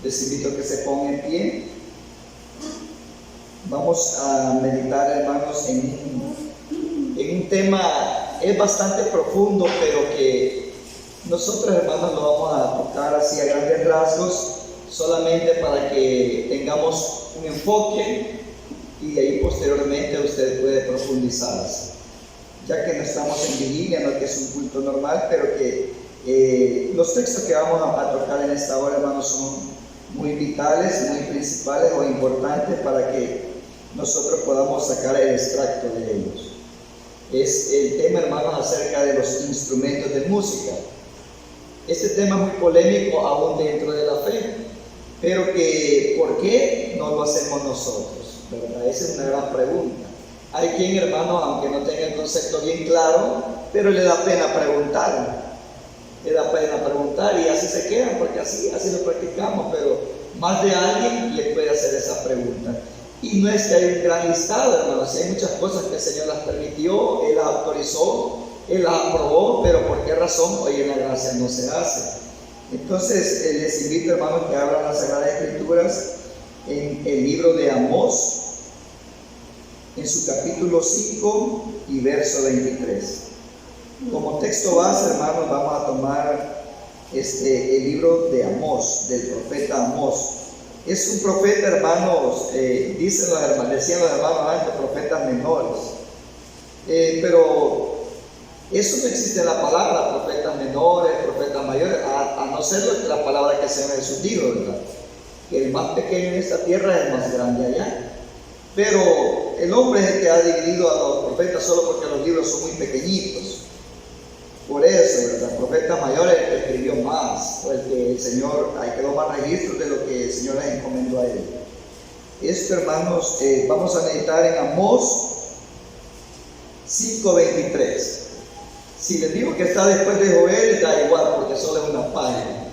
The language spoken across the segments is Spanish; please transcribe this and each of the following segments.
Les invito a que se pongan en pie. Vamos a meditar, hermanos, en un tema, es bastante profundo, pero que nosotros, hermanos, lo vamos a tocar así a grandes rasgos, solamente para que tengamos un enfoque y de ahí posteriormente usted puede profundizarse. Ya que no estamos en vigilia, no que es un culto normal, pero que los textos que vamos a tocar en esta hora, hermanos, son muy vitales, muy principales o importantes para que nosotros podamos sacar el extracto de ellos. Es el tema, hermanos, acerca de los instrumentos de música. Este tema es muy polémico aún dentro de la fe, pero que ¿por qué no lo hacemos nosotros? ¿Verdad? Esa es una gran pregunta. Hay quien, hermano, aunque no tenga el concepto bien claro, pero le da pena preguntar. Le da pena preguntar y así se quedan, porque así lo practicamos, pero más de alguien le puede hacer esa pregunta. Y no es que hay un gran listado, hermanos, hay muchas cosas que el Señor las permitió, Él las autorizó, Él las aprobó, pero ¿por qué razón hoy en la gracia no se hace? Entonces, les invito, hermanos, que abran las Sagradas Escrituras en el libro de Amós, en su capítulo 5 y verso 23. Como texto base, hermanos, vamos a tomar el libro de Amós, del profeta Amós. Es un profeta, hermanos, decían los hermanos antes, profetas menores. Pero eso no existe en la palabra, profetas menores, profetas mayores, a no ser la palabra que el Señor Jesús dijo, ¿verdad? Que el más pequeño en esta tierra es el más grande allá. Pero el hombre es el que ha dividido a los profetas solo porque los libros son muy pequeñitos. Por eso, ¿verdad? Profetas mayores el que escribió más, o el que el Señor, hay que tomar registros de lo que el Señor les encomendó a él. Esto, hermanos, vamos a meditar en Amós 5:23. Si les digo que está después de Joel, da igual, porque solo es una página.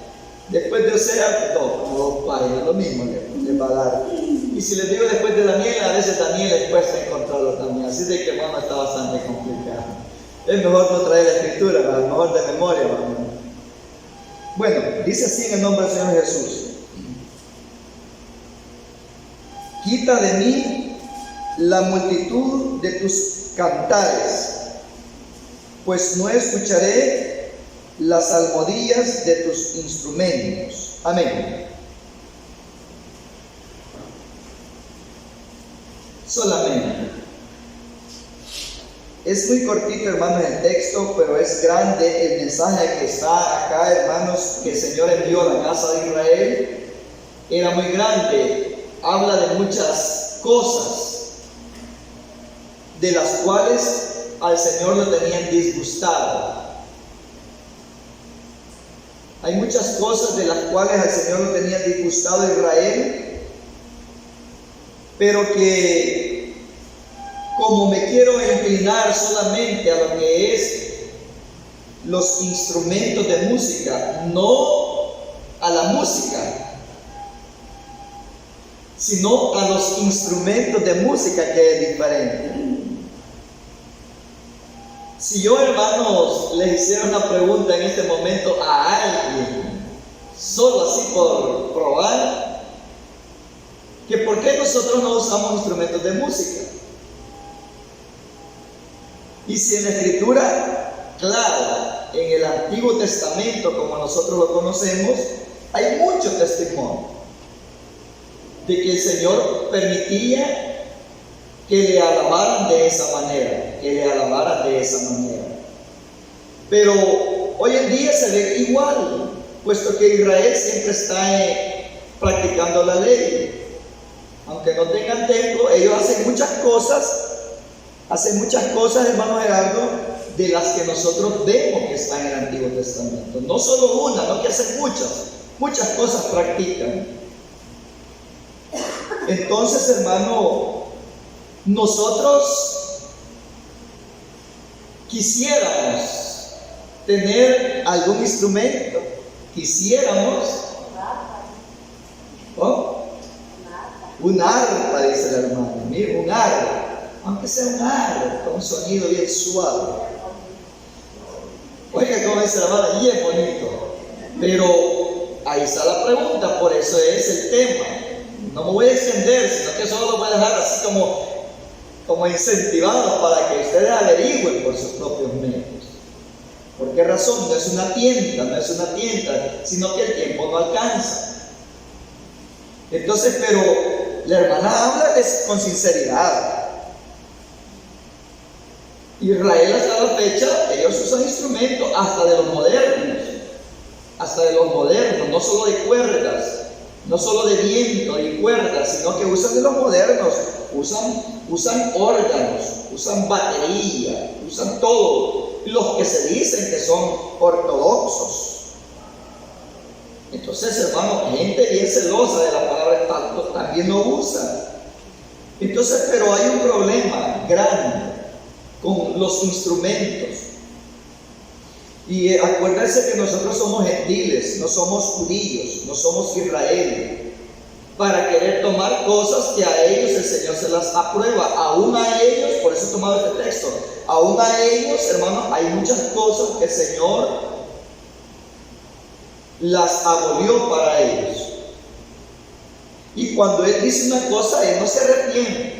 Después de Osea, dos páginas, lo mismo les va a dar. Y si les digo después de Daniel, a veces Daniel les cuesta encontrarlo también. Así de que, hermano, está bastante complicado. Es mejor no traer la escritura, a lo mejor de memoria, hermano. Bueno, dice así en el nombre del Señor Jesús: quita de mí la multitud de tus cantares, pues no escucharé las salmodias de tus instrumentos. Amén. Solamente. Es muy cortito, hermanos, el texto, pero es grande el mensaje que está acá, hermanos, que el Señor envió a la casa de Israel. Era muy grande, habla de muchas cosas, de las cuales al Señor lo tenían disgustado. Hay muchas cosas de las cuales al Señor lo tenía disgustado a Israel, pero que como me quiero inclinar solamente a lo que es los instrumentos de música, no a la música, sino a los instrumentos de música, que es diferente. Si yo, hermanos, les hiciera una pregunta en este momento a alguien, solo así por probar, que por qué nosotros no usamos instrumentos de música. Y si en la Escritura, claro, en el Antiguo Testamento, como nosotros lo conocemos, hay mucho testimonio de que el Señor permitía que le alabaran de esa manera, Pero hoy en día se ve igual, puesto que Israel siempre está practicando la ley. Aunque no tengan templo, ellos hacen muchas cosas, hermano Gerardo, de las que nosotros vemos que están en el Antiguo Testamento. No solo una, no que hacen muchas cosas practican. Entonces, hermano, nosotros quisiéramos tener algún instrumento, ¿oh? Un arpa, dice el hermano. Mira, un arpa. Aunque sea un arpa, con un sonido bien suave. Oiga cómo dice la hermana, y es bonito. Pero ahí está la pregunta, por eso es el tema. No me voy a extender, sino que solo lo voy a dejar así como incentivado para que ustedes averigüen por sus propios medios. ¿Por qué razón? No es una tienda, sino que el tiempo no alcanza. Entonces, pero la hermana habla con sinceridad. Israel hasta la fecha, ellos usan instrumentos hasta de los modernos, no solo de cuerdas, no solo de viento y cuerdas, sino que usan de los modernos, usan órganos, usan batería, usan todo, los que se dicen que son ortodoxos. Entonces, hermano, gente bien celosa de la palabra tanto también lo usa. Entonces, pero hay un problema grande con los instrumentos. Y acuérdense que nosotros somos gentiles, no somos judíos, no somos Israel, para querer tomar cosas que a ellos el Señor se las aprueba, aún a ellos, por eso he tomado este texto, aún a ellos, hermanos, hay muchas cosas que el Señor las abolió para ellos. Y cuando Él dice una cosa, Él no se arrepiente.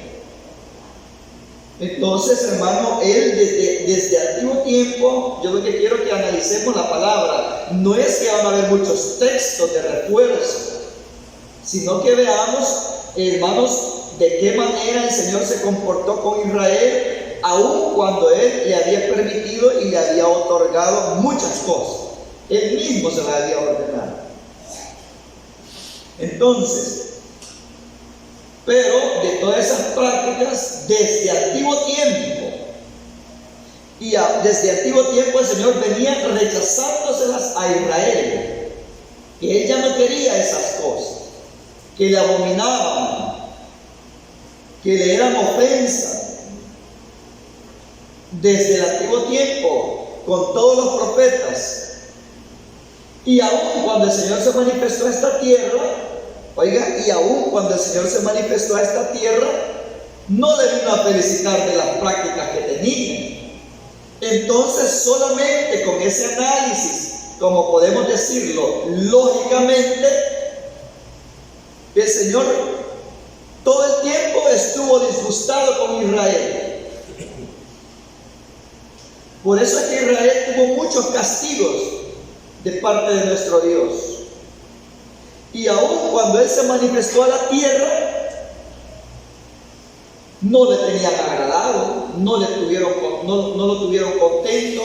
Entonces, hermano, Él desde antiguo tiempo, yo lo que quiero que analicemos la palabra, no es que van a haber muchos textos de refuerzo, sino que veamos, hermanos, de qué manera el Señor se comportó con Israel, aun cuando Él le había permitido y le había otorgado muchas cosas. Él mismo se las había ordenado. Entonces, pero de todas esas prácticas, desde antiguo tiempo, desde antiguo tiempo el Señor venía rechazándoselas a Israel, que Él ya no quería esas cosas, que le abominaban, que le eran ofensa. Desde el antiguo tiempo, con todos los profetas, y aún cuando el Señor se manifestó a esta tierra, y aún cuando el Señor se manifestó a esta tierra, no le vino a felicitar de las prácticas que tenía. Entonces, solamente con ese análisis, como podemos decirlo lógicamente, el Señor todo el tiempo estuvo disgustado con Israel. Por eso es que Israel tuvo muchos castigos de parte de nuestro Dios. Y aún cuando Él se manifestó a la tierra, no le tenían agradado, no lo tuvieron contento.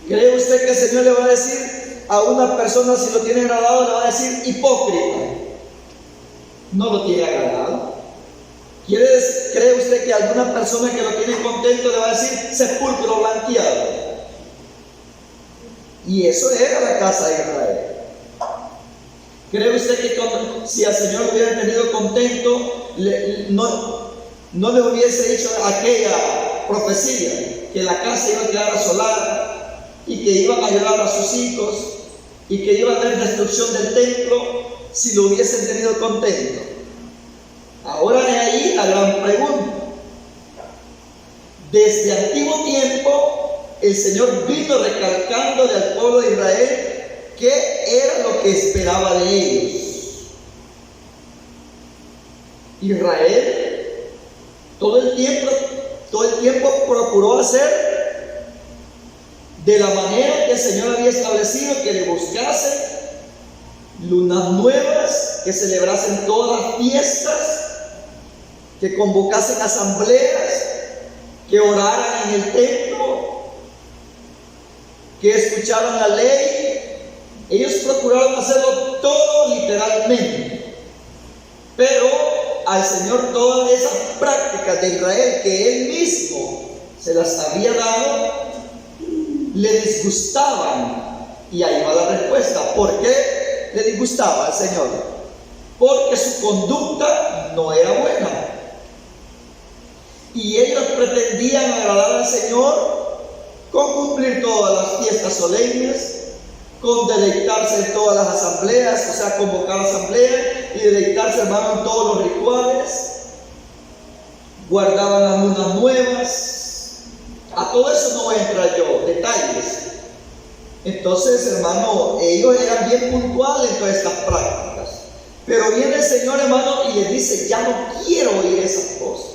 ¿Cree usted que el Señor le va a decir a una persona, si lo tiene agradado, le va a decir hipócrita? No lo tiene agradado. ¿Cree usted que alguna persona que lo tiene contento le va a decir sepulcro blanqueado? Y eso era la casa de Israel. ¿Cree usted que si al Señor lo hubiera tenido contento, no le hubiese dicho aquella profecía, que la casa iba a quedar asolada y que iban a llorar a sus hijos y que iba a haber destrucción del templo, si lo hubiesen tenido contento? Ahora de ahí la gran pregunta. Desde antiguo tiempo, el Señor vino recalcándole al pueblo de Israel qué era lo que esperaba de ellos. Israel todo el tiempo procuró hacer de la manera que el Señor había establecido, que le buscasen lunas nuevas, que celebrasen todas las fiestas, que convocasen asambleas, que oraran en el templo, que escucharan la ley. Ellos procuraron hacerlo todo literalmente, pero al Señor todas esas prácticas de Israel que Él mismo se las había dado, le disgustaban. Y ahí va la respuesta. ¿Por qué le disgustaba al Señor? Porque su conducta no era buena. Y ellos pretendían agradar al Señor con cumplir todas las fiestas solemnes, con deleitarse en todas las asambleas, o sea, convocar asambleas y deleitarse, hermano, en todos los rituales. Guardaban las lunas nuevas. A todo eso no voy a entrar yo, detalles. Entonces, hermano, ellos eran bien puntuales en todas estas prácticas. Pero viene el Señor, hermano, y les dice: ya no quiero oír esas cosas.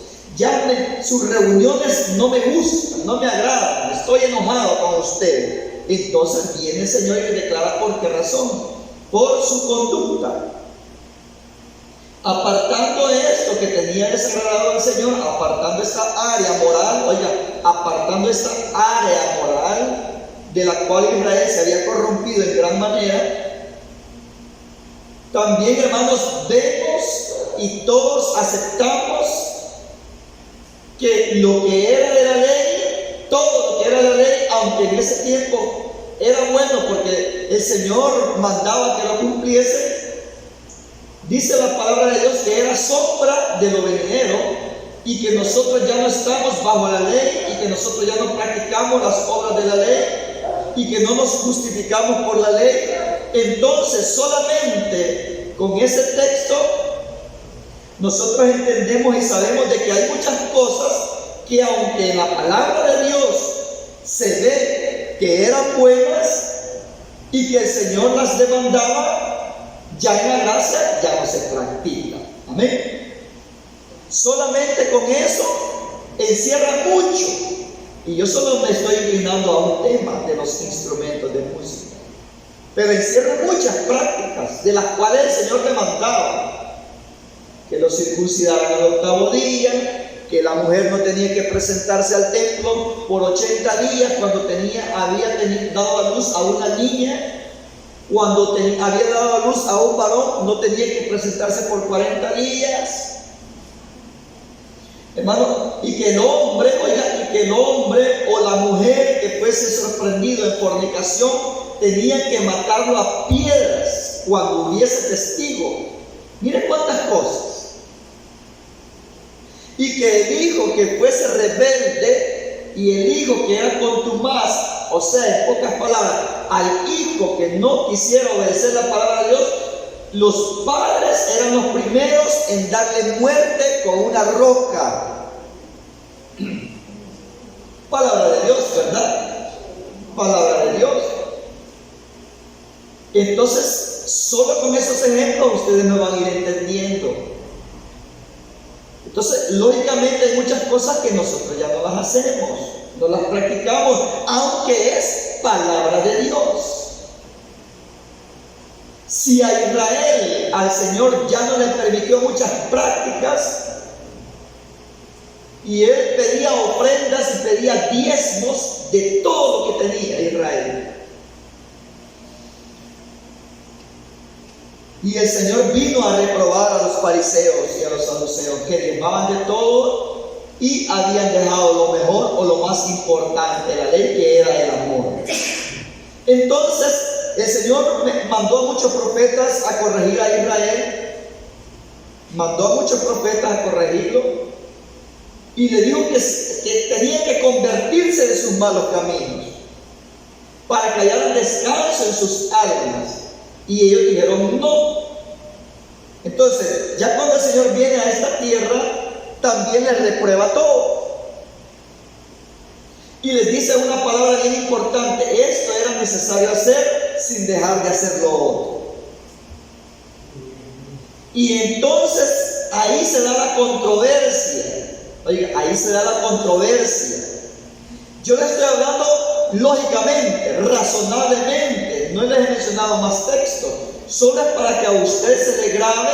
Sus reuniones no me gustan, no me agradan, estoy enojado con ustedes. Entonces viene el Señor y le declara por qué razón: por su conducta. Apartando esto que tenía desagradado al Señor, apartando esta área moral, apartando esta área moral de la cual Israel se había corrompido en gran manera, también, hermanos, vemos y todos aceptamos que lo que era de la ley, todo lo que era de la ley, aunque en ese tiempo era bueno porque el Señor mandaba que lo cumpliese, dice la palabra de Dios que era sombra de lo venidero, y que nosotros ya no estamos bajo la ley, y que nosotros ya no practicamos las obras de la ley, y que no nos justificamos por la ley. Entonces, solamente con ese texto nosotros entendemos y sabemos de que hay muchas cosas que, aunque en la palabra de Dios se ve que eran buenas y que el Señor las demandaba, ya en la gracia ya no se practica. Amén. Solamente con eso encierra mucho. Y yo solo me estoy inclinando a un tema de los instrumentos de música, pero encierra muchas prácticas de las cuales el Señor demandaba: que lo circuncidaran al 8º día, que la mujer no tenía que presentarse al templo por 80 días cuando había dado a luz a una niña, cuando había dado a luz a un varón no tenía que presentarse por 40 días. Hermano, y que el hombre o la mujer que fuese sorprendido en fornicación tenían que matarlo a piedras cuando hubiese testigo. Miren cuántas cosas. Y que el hijo que fuese rebelde y el hijo que era contumaz, o sea, en pocas palabras, al hijo que no quisiera obedecer la palabra de Dios, los padres eran los primeros en darle muerte con una roca. Palabra de Dios, ¿verdad? Palabra de Dios. Entonces, solo con esos ejemplos ustedes me van a ir entendiendo. Entonces, lógicamente hay muchas cosas que nosotros ya no las hacemos, no las practicamos, aunque es palabra de Dios. Si a Israel, al Señor ya no le permitió muchas prácticas, y él pedía ofrendas y pedía diezmos de todo lo que tenía Israel. Y el Señor vino a reprobar a los fariseos y a los saduceos, que diezmaban de todo y habían dejado lo mejor o lo más importante de la ley, que era el amor. Entonces el Señor mandó a muchos profetas a corregir a Israel, mandó a muchos profetas a corregirlo, y le dijo que tenía que convertirse de sus malos caminos para que hallaran descanso en sus almas. Y ellos dijeron no. Entonces, ya cuando el Señor viene a esta tierra, también les reprueba todo. Y les dice una palabra bien importante: esto era necesario hacer sin dejar de hacer lo otro. Y entonces ahí se da la controversia. Oiga, ahí se da la controversia. Yo les estoy hablando lógicamente, razonablemente. No les he mencionado más texto. Solo es para que a usted se le grabe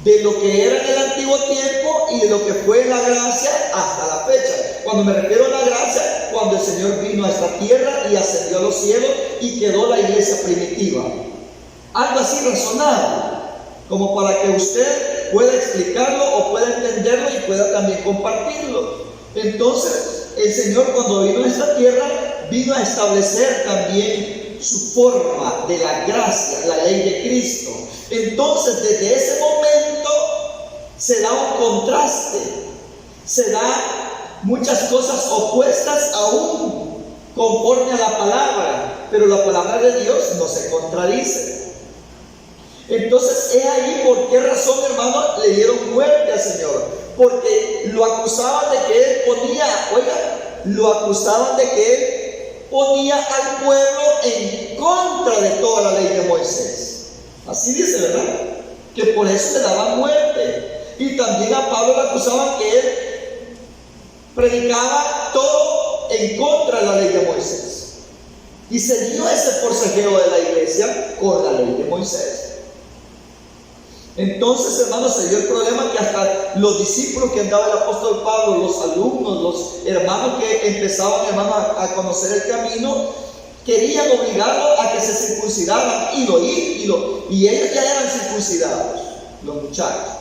de lo que era en el antiguo tiempo y de lo que fue en la gracia hasta la fecha. Cuando me refiero a la gracia, cuando el Señor vino a esta tierra y ascendió a los cielos y quedó la iglesia primitiva. Algo así razonable, como para que usted pueda explicarlo o pueda entenderlo y pueda también compartirlo. Entonces, el Señor, cuando vino a esta tierra, vino a establecer también su forma de la gracia, la ley de Cristo. Entonces, desde ese momento se da un contraste, se da muchas cosas opuestas aún conforme a la palabra, pero la palabra de Dios no se contradice. Entonces, es ahí por qué razón, hermano, le dieron muerte al Señor, porque lo acusaban de que él ponía, lo acusaban de que él ponía al pueblo en contra de toda la ley de Moisés. Así dice, ¿verdad? Que por eso le daban muerte. Y también a Pablo le acusaban que él predicaba todo en contra de la ley de Moisés. Y se dio ese forcejeo de la iglesia con la ley de Moisés. Entonces, hermanos, se dio el problema que hasta los discípulos que andaba el apóstol Pablo, los alumnos, los hermanos que empezaban, hermanos, a conocer el camino, querían obligarlo a que se circuncidaran y ellos ya eran circuncidados, los muchachos.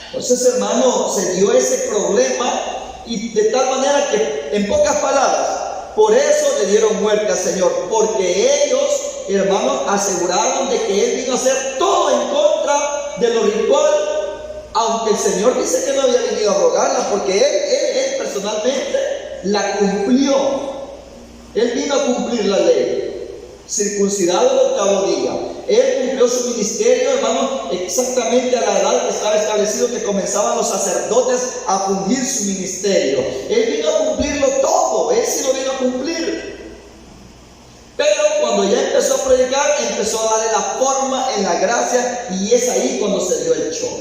Entonces, hermano, se dio ese problema y de tal manera que, en pocas palabras, por eso le dieron muerte al Señor, porque ellos, hermanos, aseguraron de que Él vino a hacer todo en contra de lo ritual, aunque el Señor dice que no había venido a abrogarla, porque Él personalmente la cumplió. Él vino a cumplir la ley, circuncidado el octavo día. Él cumplió su ministerio, hermano, exactamente a la edad que estaba establecido, que comenzaban los sacerdotes a fungir su ministerio. Él vino a cumplirlo todo, Él sí lo vino a cumplir. Pero cuando ya empezó a predicar, empezó a darle la forma en la gracia, y es ahí cuando se dio el show.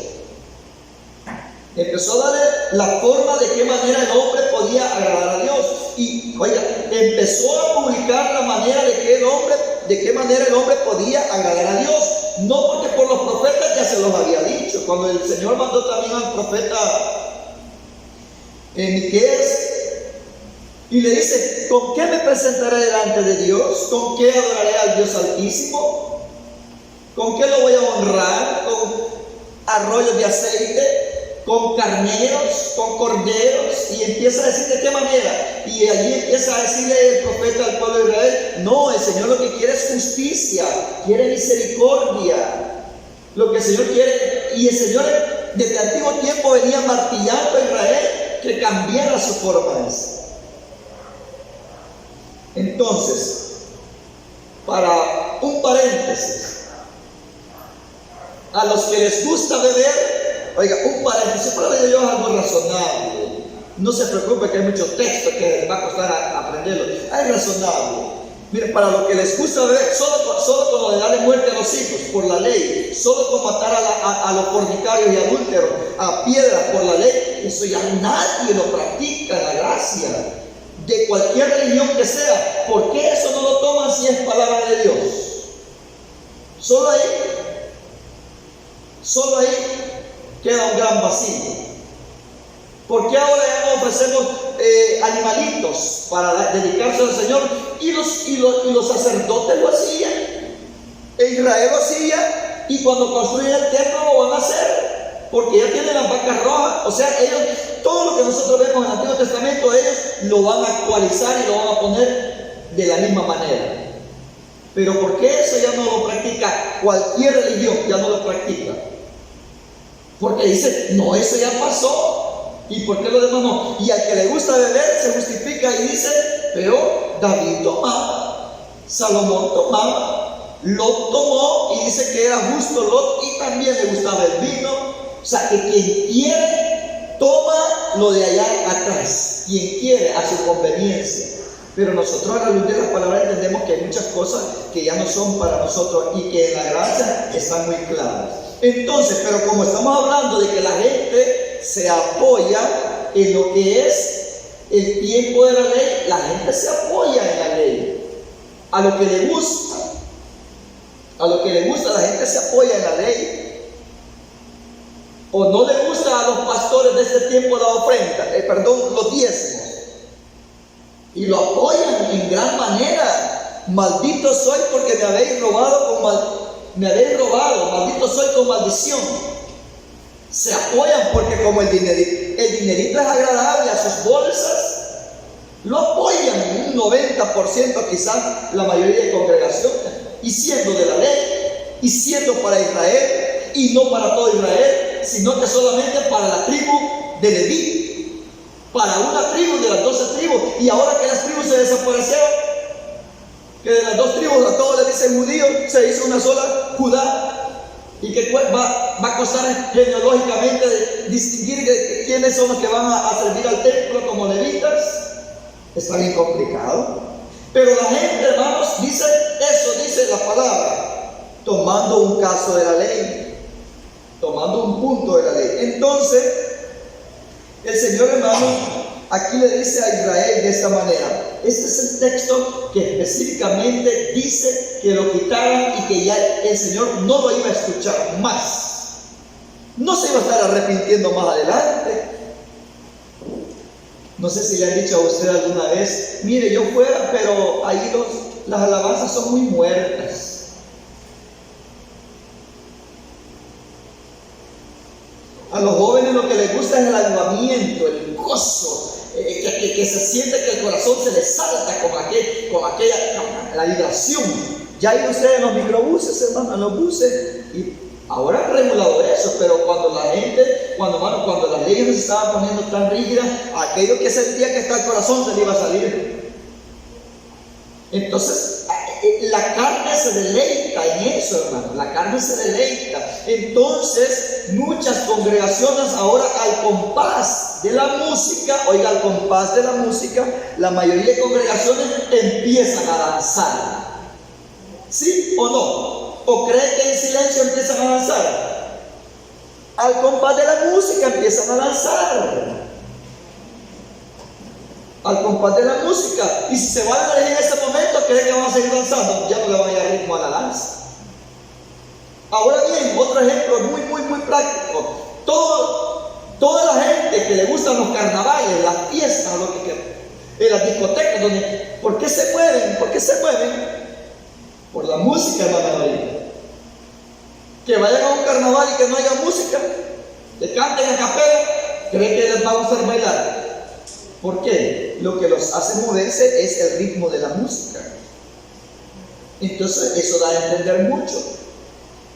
Empezó a darle la forma de qué manera el hombre podía agradar a Dios. Y, oiga, empezó a publicar la manera de qué manera el hombre podía agradar a Dios. No porque por los profetas ya se los había dicho. Cuando el Señor mandó también al profeta Miqueas, y le dice: ¿con qué me presentaré delante de Dios? ¿Con qué adoraré al Dios Altísimo? ¿Con qué lo voy a honrar? ¿Con arroyos de aceite? ¿Con carneros? ¿Con corderos? Y empieza a decir de qué manera. Y allí empieza a decirle el profeta al pueblo de Israel: no, el Señor lo que quiere es justicia, quiere misericordia. Lo que el Señor quiere, y el Señor desde antiguo tiempo venía martillando a Israel que cambiara su forma esa. Entonces, para un paréntesis, a los que les gusta beber, oiga, un paréntesis, para yo es algo razonable. No se preocupe que hay muchos textos que les va a costar aprenderlo. Es razonable. Mire, para los que les gusta beber, solo con lo de darle muerte a los hijos por la ley, solo con matar a los fornicarios y adúlteros a piedras por la ley, eso ya nadie lo practica en la gracia. De cualquier religión que sea. ¿Por qué eso no lo toman si es palabra de Dios? Solo ahí queda un gran vacío. ¿Por qué ahora ya no ofrecemos animalitos para dedicarse al Señor? Y los sacerdotes lo hacían, Israel lo hacía, y cuando construyen el templo lo van a hacer, porque ya tienen las vacas rojas. O sea, ellos, todo lo que nosotros vemos en el Antiguo Testamento, ellos lo van a actualizar y lo van a poner de la misma manera. Pero ¿por qué eso ya no lo practica? Cualquier religión ya no lo practica. Porque dice: no, eso ya pasó. ¿Y por qué lo demás no? Y al que le gusta beber se justifica y dice: pero David tomaba, Salomón tomaba, Lot tomó, y dice que era justo Lot, y también le gustaba el vino. O sea, que quien quiere toma lo de allá atrás, quien quiere a su conveniencia. Pero nosotros, a la luz de las palabras, entendemos que hay muchas cosas que ya no son para nosotros y que en la gracia están muy claras. Entonces, pero como estamos hablando de que la gente se apoya en lo que es el tiempo de la ley, la gente se apoya en la ley, a lo que le gusta, la gente se apoya en la ley. O no le gusta a los pastores de este tiempo la ofrenda, los diezmos, y lo apoyan en gran manera. Maldito soy porque me habéis robado, maldito soy con maldición. Se apoyan porque como el dinerito es agradable a sus bolsas, lo apoyan un 90%, quizás la mayoría de congregaciones, y siendo de la ley, y siendo para Israel, y no para todo Israel, sino que solamente para la tribu de Leví, para una tribu de las 12 tribus. Y ahora que las tribus se desaparecieron, que de las 2 tribus a todos les dicen judíos, se hizo una sola Judá, y que va a costar genealógicamente de distinguir de quiénes son los que van a servir al templo como levitas. Está bien complicado. Pero la gente, hermanos, dice eso, dice la palabra, tomando un caso de la ley, tomando un punto de la ley. Entonces, el Señor, hermano, aquí le dice a Israel de esta manera. Este es el texto que específicamente dice que lo quitaran y que ya el Señor no lo iba a escuchar más. No se iba a estar arrepintiendo más adelante. No sé si le han dicho a usted alguna vez, mire, yo fuera, pero ahí las alabanzas son muy muertas. A los jóvenes lo que les gusta es el avivamiento, el gozo, que se siente que el corazón se les salta con la vibración. Ya hay ustedes en los microbuses, hermano, en los buses, y ahora han regulado eso, pero cuando las leyes no se estaban poniendo tan rígidas, aquello que sentía que hasta el corazón se le iba a salir. Entonces, la carne se deleita en eso, hermano. La carne se deleita. Entonces, muchas congregaciones ahora al compás de la música, oiga, al compás de la música, la mayoría de congregaciones empiezan a danzar. ¿Sí o no? ¿O cree que en silencio empiezan a danzar? Al compás de la música empiezan a danzar. Al compás de la música. Y si se van a elegir en ese momento, ¿creen que van a seguir danzando? Ya no le van a dar ritmo a la danza. Ahora bien, otro ejemplo muy práctico. Toda la gente que le gustan los carnavales, las fiestas, en las discotecas, ¿por qué se mueven? ¿Por qué se mueven? Por la música, hermano. Que vayan a un carnaval y que no haya música, que canten a capela, ¿creen que les va a hacer bailar? ¿Por qué? Lo que los hace moverse es el ritmo de la música. Entonces eso da a entender mucho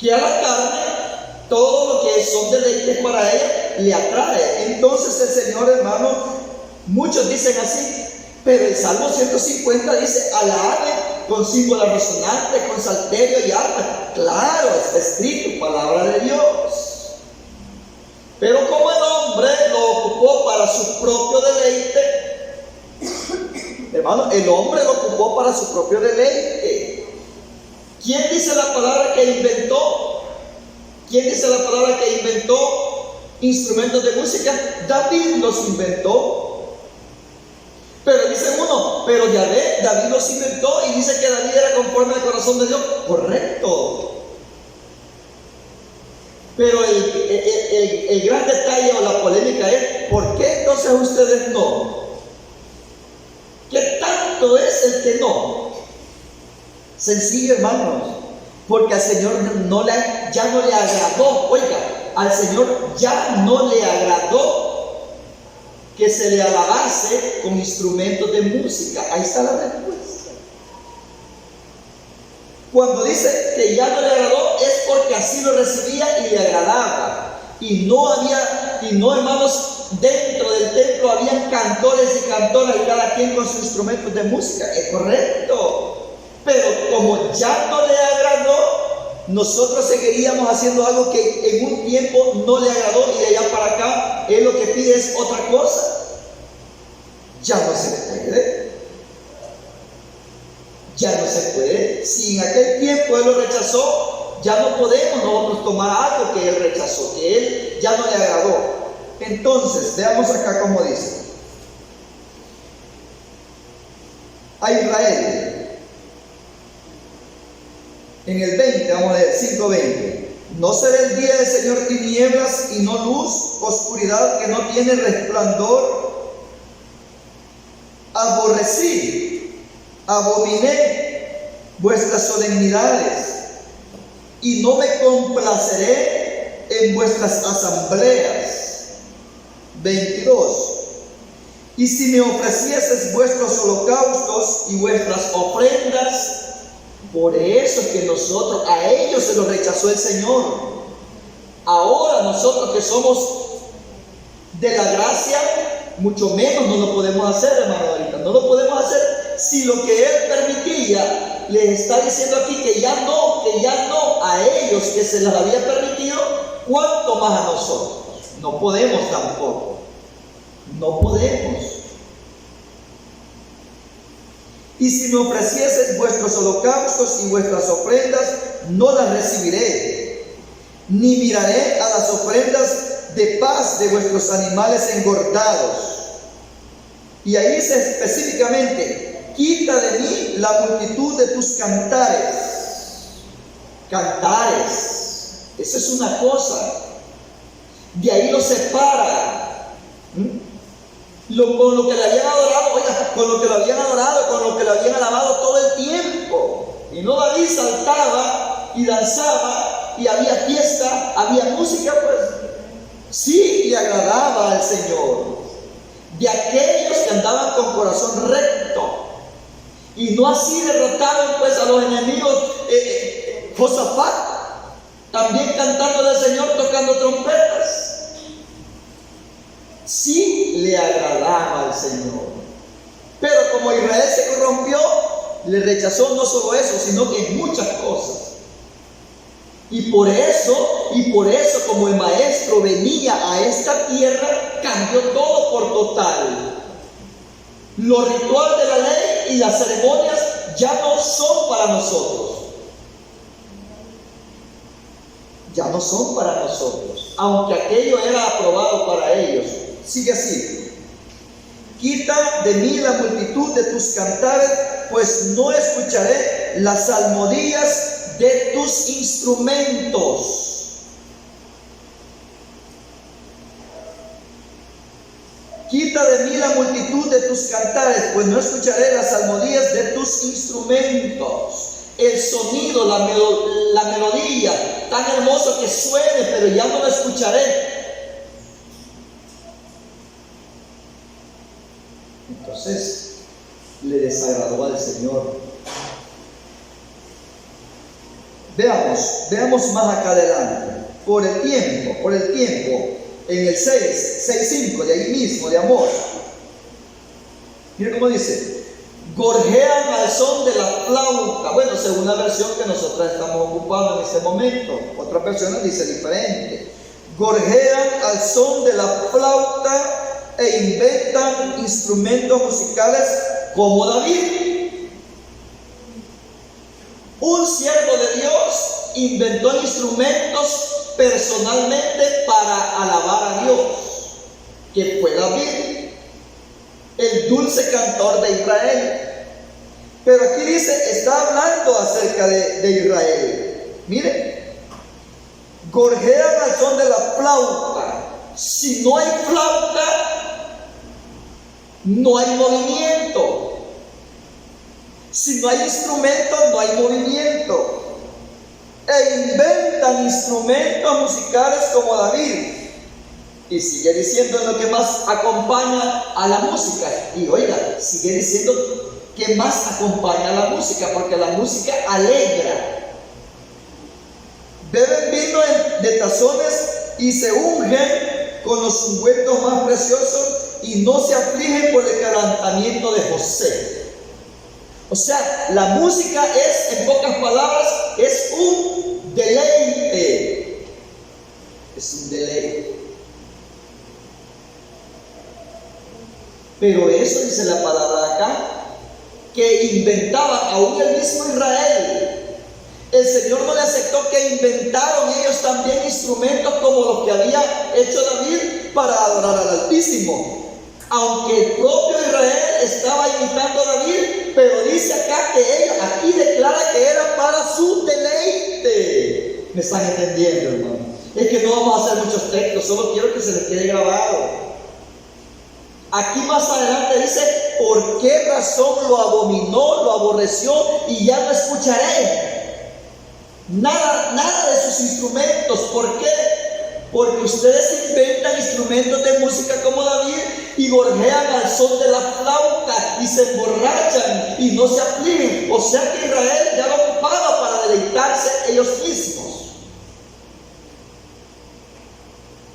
que a la carne todo lo que son deleites para ella le atrae. Entonces el Señor, hermano, muchos dicen así, pero el Salmo 150 dice: alabe con címbala resonante, con salterio y arpa. Claro, está escrito, palabra de Dios. Pero como el hombre lo ocupó para su propio deleite, hermano, el hombre lo ocupó para su propio deleite. ¿Quién dice la palabra que inventó? ¿Quién dice la palabra que inventó instrumentos de música? David los inventó. Pero dice uno, pero ya ve, David los inventó y dice que David era conforme al corazón de Dios. Correcto. Pero el gran detalle o la polémica es: ¿por qué entonces ustedes no? ¿Qué tanto es el que no? Sencillo, hermanos, porque al Señor ya no le agradó, oiga, al Señor ya no le agradó que se le alabase con instrumentos de música. Ahí está la respuesta. Cuando dice que ya no le agradó, es porque así lo recibía y le agradaba. Y no, hermanos, dentro del templo habían cantores y cantoras y cada quien con sus instrumentos de música. Es correcto. Pero como ya no le agradó, nosotros seguiríamos haciendo algo que en un tiempo no le agradó y de allá para acá él lo que pide es otra cosa. Ya no se puede. Ya no se puede. Si en aquel tiempo él lo rechazó, ya no podemos nosotros tomar algo que él rechazó, que él ya no le agradó. Entonces, veamos acá cómo dice. A Israel, en el 20, vamos a leer, 5:20. No será el día del Señor tinieblas y no luz, oscuridad que no tiene resplandor. Abominé vuestras solemnidades y no me complaceré en vuestras asambleas. 22. Y si me ofrecieses vuestros holocaustos y vuestras ofrendas, por eso es que a ellos se los rechazó el Señor. Ahora nosotros que somos de la gracia, mucho menos no lo podemos hacer, hermano. Ahorita no lo podemos hacer. Si lo que Él permitía, les está diciendo aquí que ya no a ellos que se les había permitido, ¿cuánto más a nosotros? No podemos tampoco. No podemos. Y si me ofrecieses vuestros holocaustos y vuestras ofrendas, no las recibiré, ni miraré a las ofrendas de paz de vuestros animales engordados. Y ahí dice específicamente: quita de mí la multitud de tus cantares. Cantares, eso es una cosa. De ahí lo separa. Con lo que le habían adorado, oiga, con lo que lo habían adorado, con lo que lo habían alabado todo el tiempo. Y no David saltaba y danzaba y había fiesta, había música, pues sí le agradaba al Señor. De aquellos que andaban con corazón recto y no así derrotaban pues a los enemigos. Josafat también cantando al Señor, tocando trompetas. Sí le agradaba al Señor. Pero como Israel se corrompió, le rechazó no solo eso, sino que muchas cosas. Y por eso, como el maestro venía a esta tierra, cambió todo por total. Los rituales de la ley y las ceremonias ya no son para nosotros. Ya no son para nosotros, aunque aquello era aprobado para ellos. Sigue así: quita de mí la multitud de tus cantares, pues no escucharé las salmodias de tus instrumentos. Quita de mí la multitud de tus cantares, pues no escucharé las salmodias de tus instrumentos. El sonido, la melodía, tan hermoso que suene, pero ya no lo escucharé. Entonces le desagradó al Señor. Veamos más acá adelante. Por el tiempo, en el 6:5, de ahí mismo, de Amós. Mira cómo dice: gorjean al son de la flauta. Bueno, según la versión que nosotros estamos ocupando en este momento. Otras versiones dice diferente. Gorjean al son de la flauta e inventan instrumentos musicales como David. Un siervo de Dios inventó instrumentos personalmente para alabar a Dios, que fue David, el dulce cantor de Israel. Pero aquí dice, está hablando acerca de Israel. Mire, gorjean al son de la flauta. Si no hay flauta, no hay movimiento. Si no hay instrumento, no hay movimiento. E inventan instrumentos musicales como David. Y sigue diciendo lo que más acompaña a la música. Y oiga, sigue diciendo que más acompaña a la música, porque la música alegra. Beben vino de tazones y se ungen con los ungüentos más preciosos y no se afligen por el quebrantamiento de José. O sea, la música es, en pocas palabras, es un deleite. Es un deleite. Pero eso dice la palabra acá, que inventaba aún el mismo Israel. El Señor no le aceptó que inventaron ellos también instrumentos como los que había hecho David para adorar al Altísimo. Aunque el propio Israel estaba imitando a David, pero dice acá que ellos, aquí declara que era para su deleite. ¿Me están entendiendo, hermano? Es que no vamos a hacer muchos textos, solo quiero que se les quede grabado. Aquí más adelante dice, ¿por qué razón lo abominó, lo aborreció y ya no escucharé? Nada de sus instrumentos. ¿Por qué? Porque ustedes inventan instrumentos de música como David y gorjean al son de la flauta y se emborrachan y no se afligen. O sea que Israel ya lo ocupaba para deleitarse ellos mismos.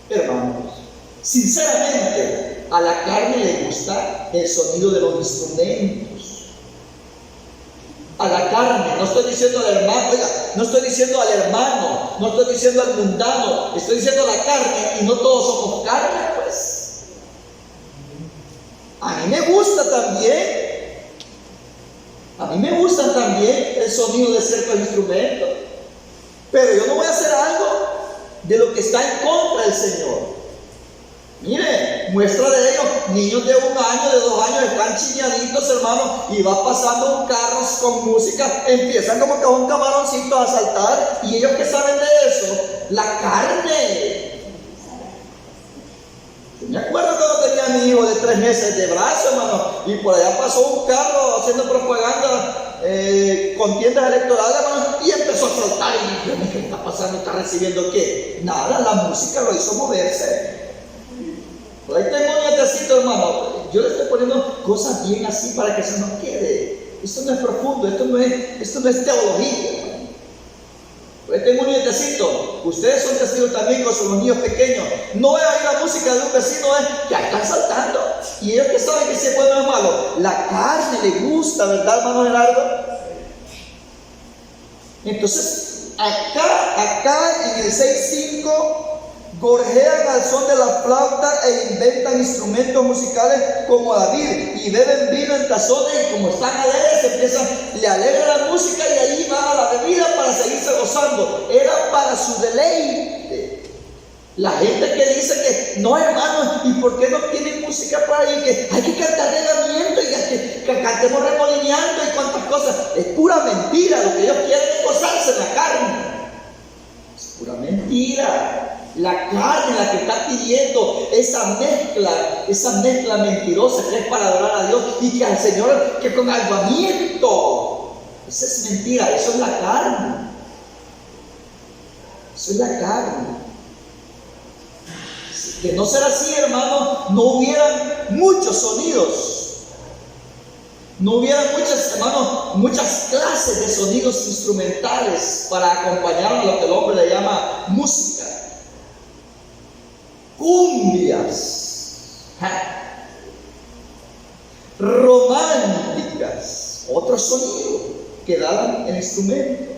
Hermanos, sinceramente, a la carne le gusta el sonido de los instrumentos. A la carne, no estoy diciendo al hermano, oiga, no estoy diciendo al hermano, no estoy diciendo al mundano, estoy diciendo a la carne, y no todos somos carne, pues. A mí me gusta también, A mí me gustan también el sonido de ciertos instrumentos, pero yo no voy a hacer algo de lo que está en contra del Señor. Mire, muestra de ello, niños de 1 año, de 2 años, están chiñaditos, hermano, y va pasando un carro con música, empiezan como que un camaroncito a saltar, y ellos que saben de eso, la carne. Yo me acuerdo cuando tenía a mi hijo de 3 meses de brazo, hermano, y por allá pasó un carro haciendo propaganda con tiendas electorales, hermano, y empezó a saltar, y yo, ¿qué está pasando? ¿Está recibiendo qué? Nada, la música lo hizo moverse. Por ahí tengo un nietecito, hermano. Yo le estoy poniendo cosas bien así para que se nos quede. Esto no es profundo, esto no es teología. Por ahí tengo un nietecito. Ustedes son testigos también con sus niños pequeños. No es oír la música de un vecino, que están saltando. Y ellos que saben que si es bueno o es malo. La carne le gusta, ¿verdad, hermano Gerardo? Entonces, acá en el 6.5. Gorjean al son de la flauta e inventan instrumentos musicales como David, y beben vino en tazones, y como están alegres, le alegra la música y ahí van a la bebida para seguirse gozando. Era para su deleite. La gente que dice que no, hermano, ¿y por qué no tienen música para ir? Que hay que cantar regamiento y que cantemos remolineando y cuantas cosas. Es pura mentira. Lo que ellos quieren es gozarse en la carne. Es pura mentira. La carne la que está pidiendo esa mezcla mentirosa que es para adorar a Dios y que al Señor, que con alvamiento. Esa es mentira, eso es la carne. Eso es la carne. De no ser así, hermano, no hubieran muchos sonidos. No hubieran muchas clases de sonidos instrumentales para acompañar a lo que el hombre le llama música. Cumbias románticas, otro sonido que daban el instrumento,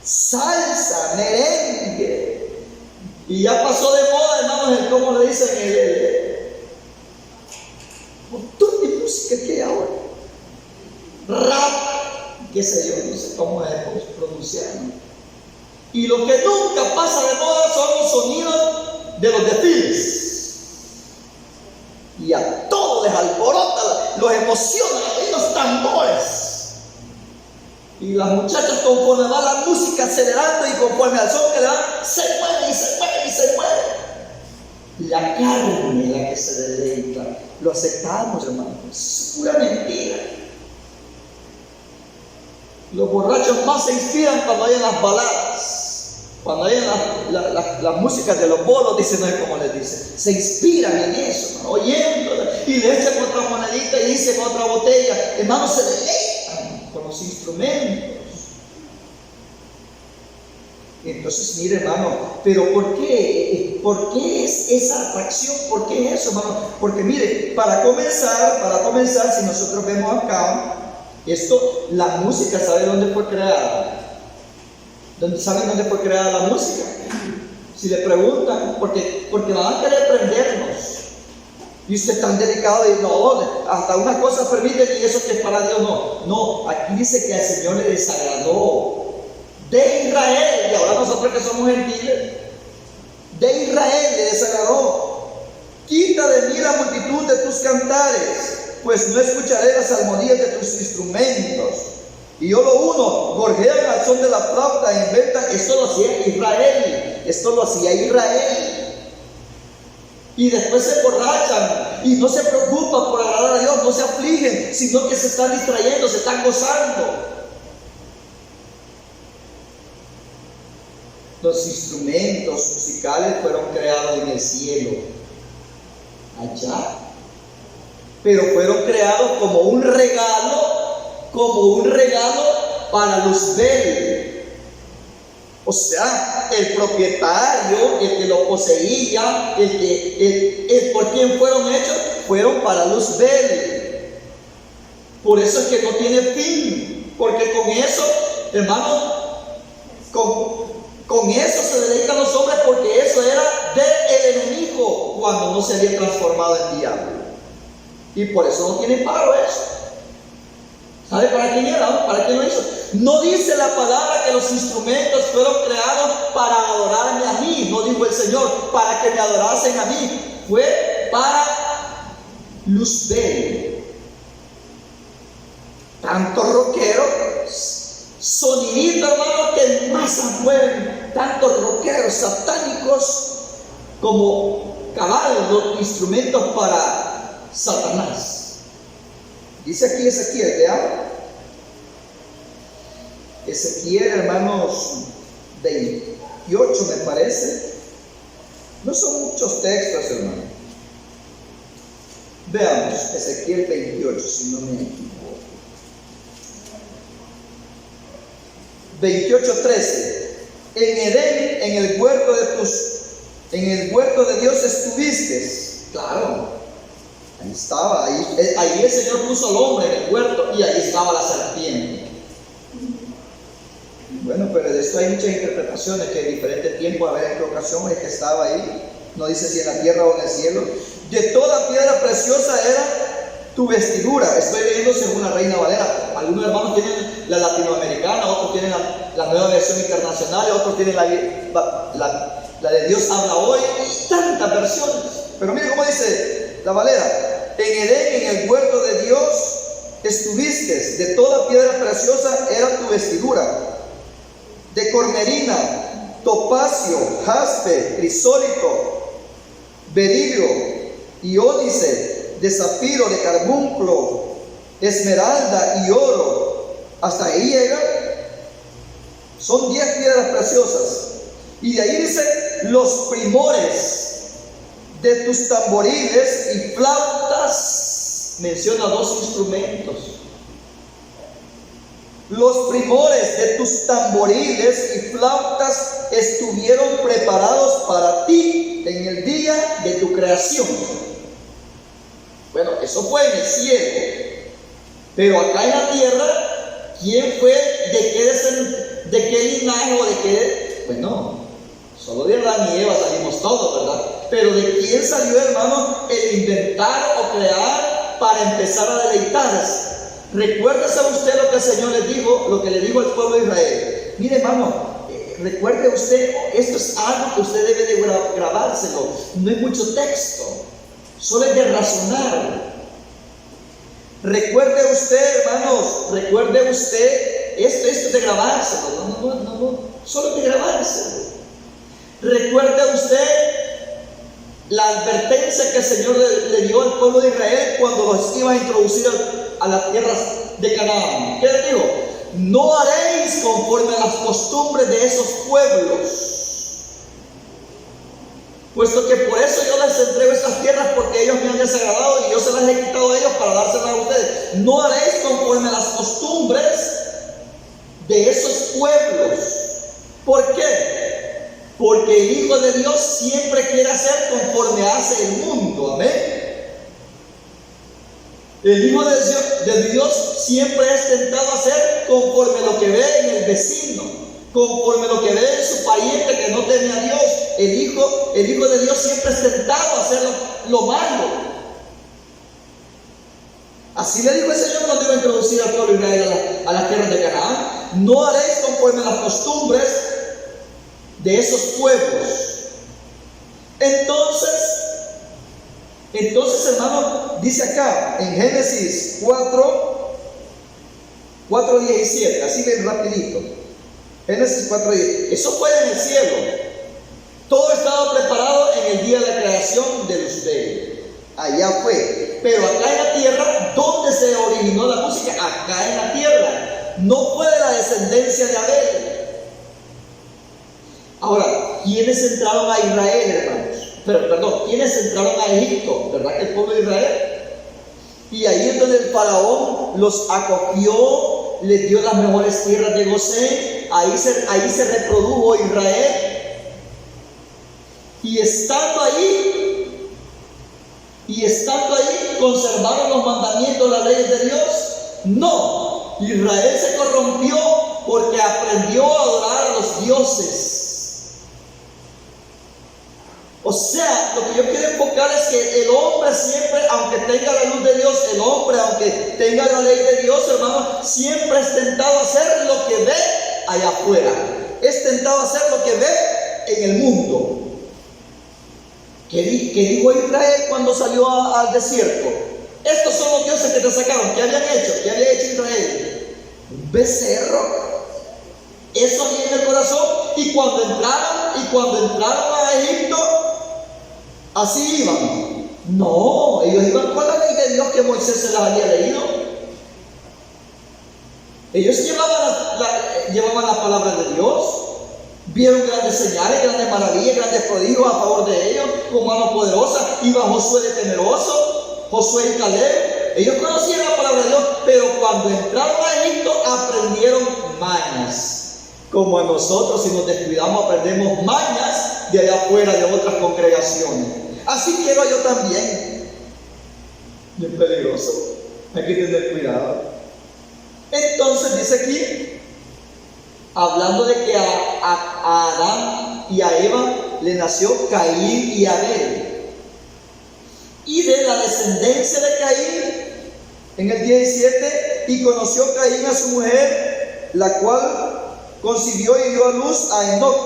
salsa, merengue, y ya pasó de moda, hermanos, como le dicen, el montón de música que hay ahora, rap, qué sé yo, no sé cómo es pronunciarlo. Y lo que nunca pasa de moda son los sonidos de los desfiles, y a todos les alborota, los emociona, y los tambores, y las muchachas conforme va la música acelerando y conforme al son que le dan, se mueve y se mueve y se mueve. La carne es la que se deleita. Lo aceptamos, hermanos, es pura mentira. Los borrachos más se inspiran cuando hay en las baladas. Cuando hay las músicas de los bolos, dicen, no es como les dicen, se inspiran en eso, ¿no? Oyéndola, y le echan otra monedita y dicen otra botella. Hermanos, se deleitan con los instrumentos. Entonces, mire, hermano, pero ¿por qué? ¿Por qué es esa atracción? ¿Por qué eso, hermano? Porque mire, para comenzar, si nosotros vemos acá, la música, ¿sabe dónde fue creada? ¿Saben dónde fue creada la música? Si le preguntan, porque van a querer prendernos. Y usted es tan delicado de no, hasta unas cosas permiten y eso que es para Dios, no. No, aquí dice que al Señor le desagradó. De Israel, y ahora nosotros que somos gentiles, de Israel le desagradó. Quita de mí la multitud de tus cantares, pues no escucharé las armonías de tus instrumentos. Y yo lo uno, gorjean al son de la flauta e inventan. Esto lo hacía Israel. Y después se emborrachan y no se preocupan por agradar a Dios, no se afligen, sino que se están distrayendo, se están gozando. Los instrumentos musicales fueron creados en el cielo, allá, pero fueron creados como un regalo para Luzbel. O sea, el propietario, el que lo poseía, el por quien fueron hechos, fueron para Luzbel. Por eso es que no tiene fin, porque con eso, hermano, con eso se dedican los hombres, porque eso era del enemigo cuando no se había transformado en diablo. Y por eso no tiene paro eso. ¿Sabe para quién era? ¿Para quién lo hizo? No dice la palabra que los instrumentos fueron creados para adorarme a mí. No dijo el Señor para que me adorasen a mí. Fue para Luzbel. Tantos rockeros, sonidito, hermano, que en masa mueven. Tantos rockeros satánicos como caballos, instrumentos para Satanás. Dice aquí Ezequiel, vean. Ezequiel, hermanos, 28 me parece. No son muchos textos, hermano. Veamos, Ezequiel 28, si no me equivoco. 28:13. En Edén, en el huerto de Dios estuviste. Claro. Ahí estaba, ahí el Señor puso al hombre en el huerto y ahí estaba la serpiente. Bueno, pero de esto hay muchas interpretaciones, que en diferente tiempo, a ver en qué ocasión es que estaba ahí. No dice si en la tierra o en el cielo. De toda piedra preciosa era tu vestidura. Estoy leyendo según la Reina Valera. Algunos hermanos tienen la latinoamericana, otros tienen la nueva versión internacional, otros tienen la de Dios habla hoy, y tantas versiones. Pero mire cómo dice la Valera. En Edén, en el huerto de Dios estuviste, de toda piedra preciosa era tu vestidura, de cornerina, topacio, jaspe, crisólito, berilio y ónice, de zafiro, de carbunclo, esmeralda y oro. Hasta ahí llega. Son 10 piedras preciosas. Y de ahí dice los primores de tus tamboriles y flautas. Menciona 2 instrumentos. Los primores de tus tamboriles y flautas estuvieron preparados para ti en el día de tu creación. Bueno, eso fue en el cielo. Pero acá en la tierra, ¿quién fue? ¿De qué linaje o de qué? Bueno, solo de Adán y Eva salimos todos, ¿verdad? Pero ¿de quién salió, hermano, el inventar o crear para empezar a deleitarse? Recuérdese usted lo que el Señor le dijo, lo que le dijo al pueblo de Israel. Mire, hermano, recuerde usted, esto es algo que usted debe de grabárselo. No hay mucho texto, solo es de razonar. Recuerde usted, hermanos, recuerde usted, esto es de grabárselo. No, solo es de grabárselo. Recuerde usted la advertencia que el Señor le dio al pueblo de Israel cuando los iba a introducir a las tierras de Canaán. ¿Qué les dijo? No haréis conforme a las costumbres de esos pueblos, puesto que por eso yo les entrego estas tierras, porque ellos me han desagradado y yo se las he quitado a ellos para dárselas a ustedes. No haréis conforme a las costumbres de esos pueblos. ¿Por qué? Porque el Hijo de Dios siempre quiere hacer conforme hace el mundo. Amén. El Hijo de Dios siempre es tentado a hacer conforme lo que ve en el vecino, conforme lo que ve en su pariente que no teme a Dios. El Hijo de Dios siempre es tentado a hacer lo malo. Así le dijo el Señor cuando iba a introducir al pueblo de Israel a las tierras de Canaán. No haréis conforme a las costumbres de esos pueblos. Entonces, hermano, dice acá en Génesis 4:17, así bien rapidito. Génesis 4:10. Eso fue en el cielo. Todo estaba preparado en el día de la creación de Luzbel. Allá fue. Pero acá en la tierra, ¿dónde se originó la música? Acá en la tierra. No fue de la descendencia de Abel. Ahora, ¿quiénes entraron a Israel, hermanos? ¿Quiénes entraron a Egipto? ¿Verdad que el pueblo de Israel? Y ahí es donde el faraón los acogió, les dio las mejores tierras de Gosén. Ahí se reprodujo Israel. Y estando ahí, ¿conservaron los mandamientos, las leyes de Dios? No. Israel se corrompió porque aprendió a adorar a los dioses. O sea, lo que yo quiero enfocar es que el hombre siempre, aunque tenga la luz de Dios, el hombre, aunque tenga la ley de Dios, hermano, siempre es tentado a hacer lo que ve allá afuera. Es tentado a hacer lo que ve en el mundo. ¿Qué dijo Israel cuando salió al desierto? Estos son los dioses que te sacaron. ¿Qué habían hecho? ¿Qué había hecho Israel? Un becerro. Eso había en el corazón. Y cuando entraron a Egipto, así iban. No, ellos iban con la ley de Dios que Moisés se las había leído. Ellos llevaban la palabra de Dios. Vieron grandes señales, grandes maravillas, grandes prodigios a favor de ellos, con mano poderosa. Iba Josué de temeroso, Josué y Caleb. Ellos conocían la palabra de Dios, pero cuando entraron a Egipto aprendieron mañas. Como a nosotros, si nos descuidamos, aprendemos mañas de allá afuera, de otras congregaciones. Así quiero yo también. Es peligroso, hay que tener cuidado. Entonces dice aquí, hablando de que a Adán y a Eva le nació Caín y Abel. Y de la descendencia de Caín, en el 17, y conoció Caín a su mujer, la cual concibió y dio a luz a Enoc,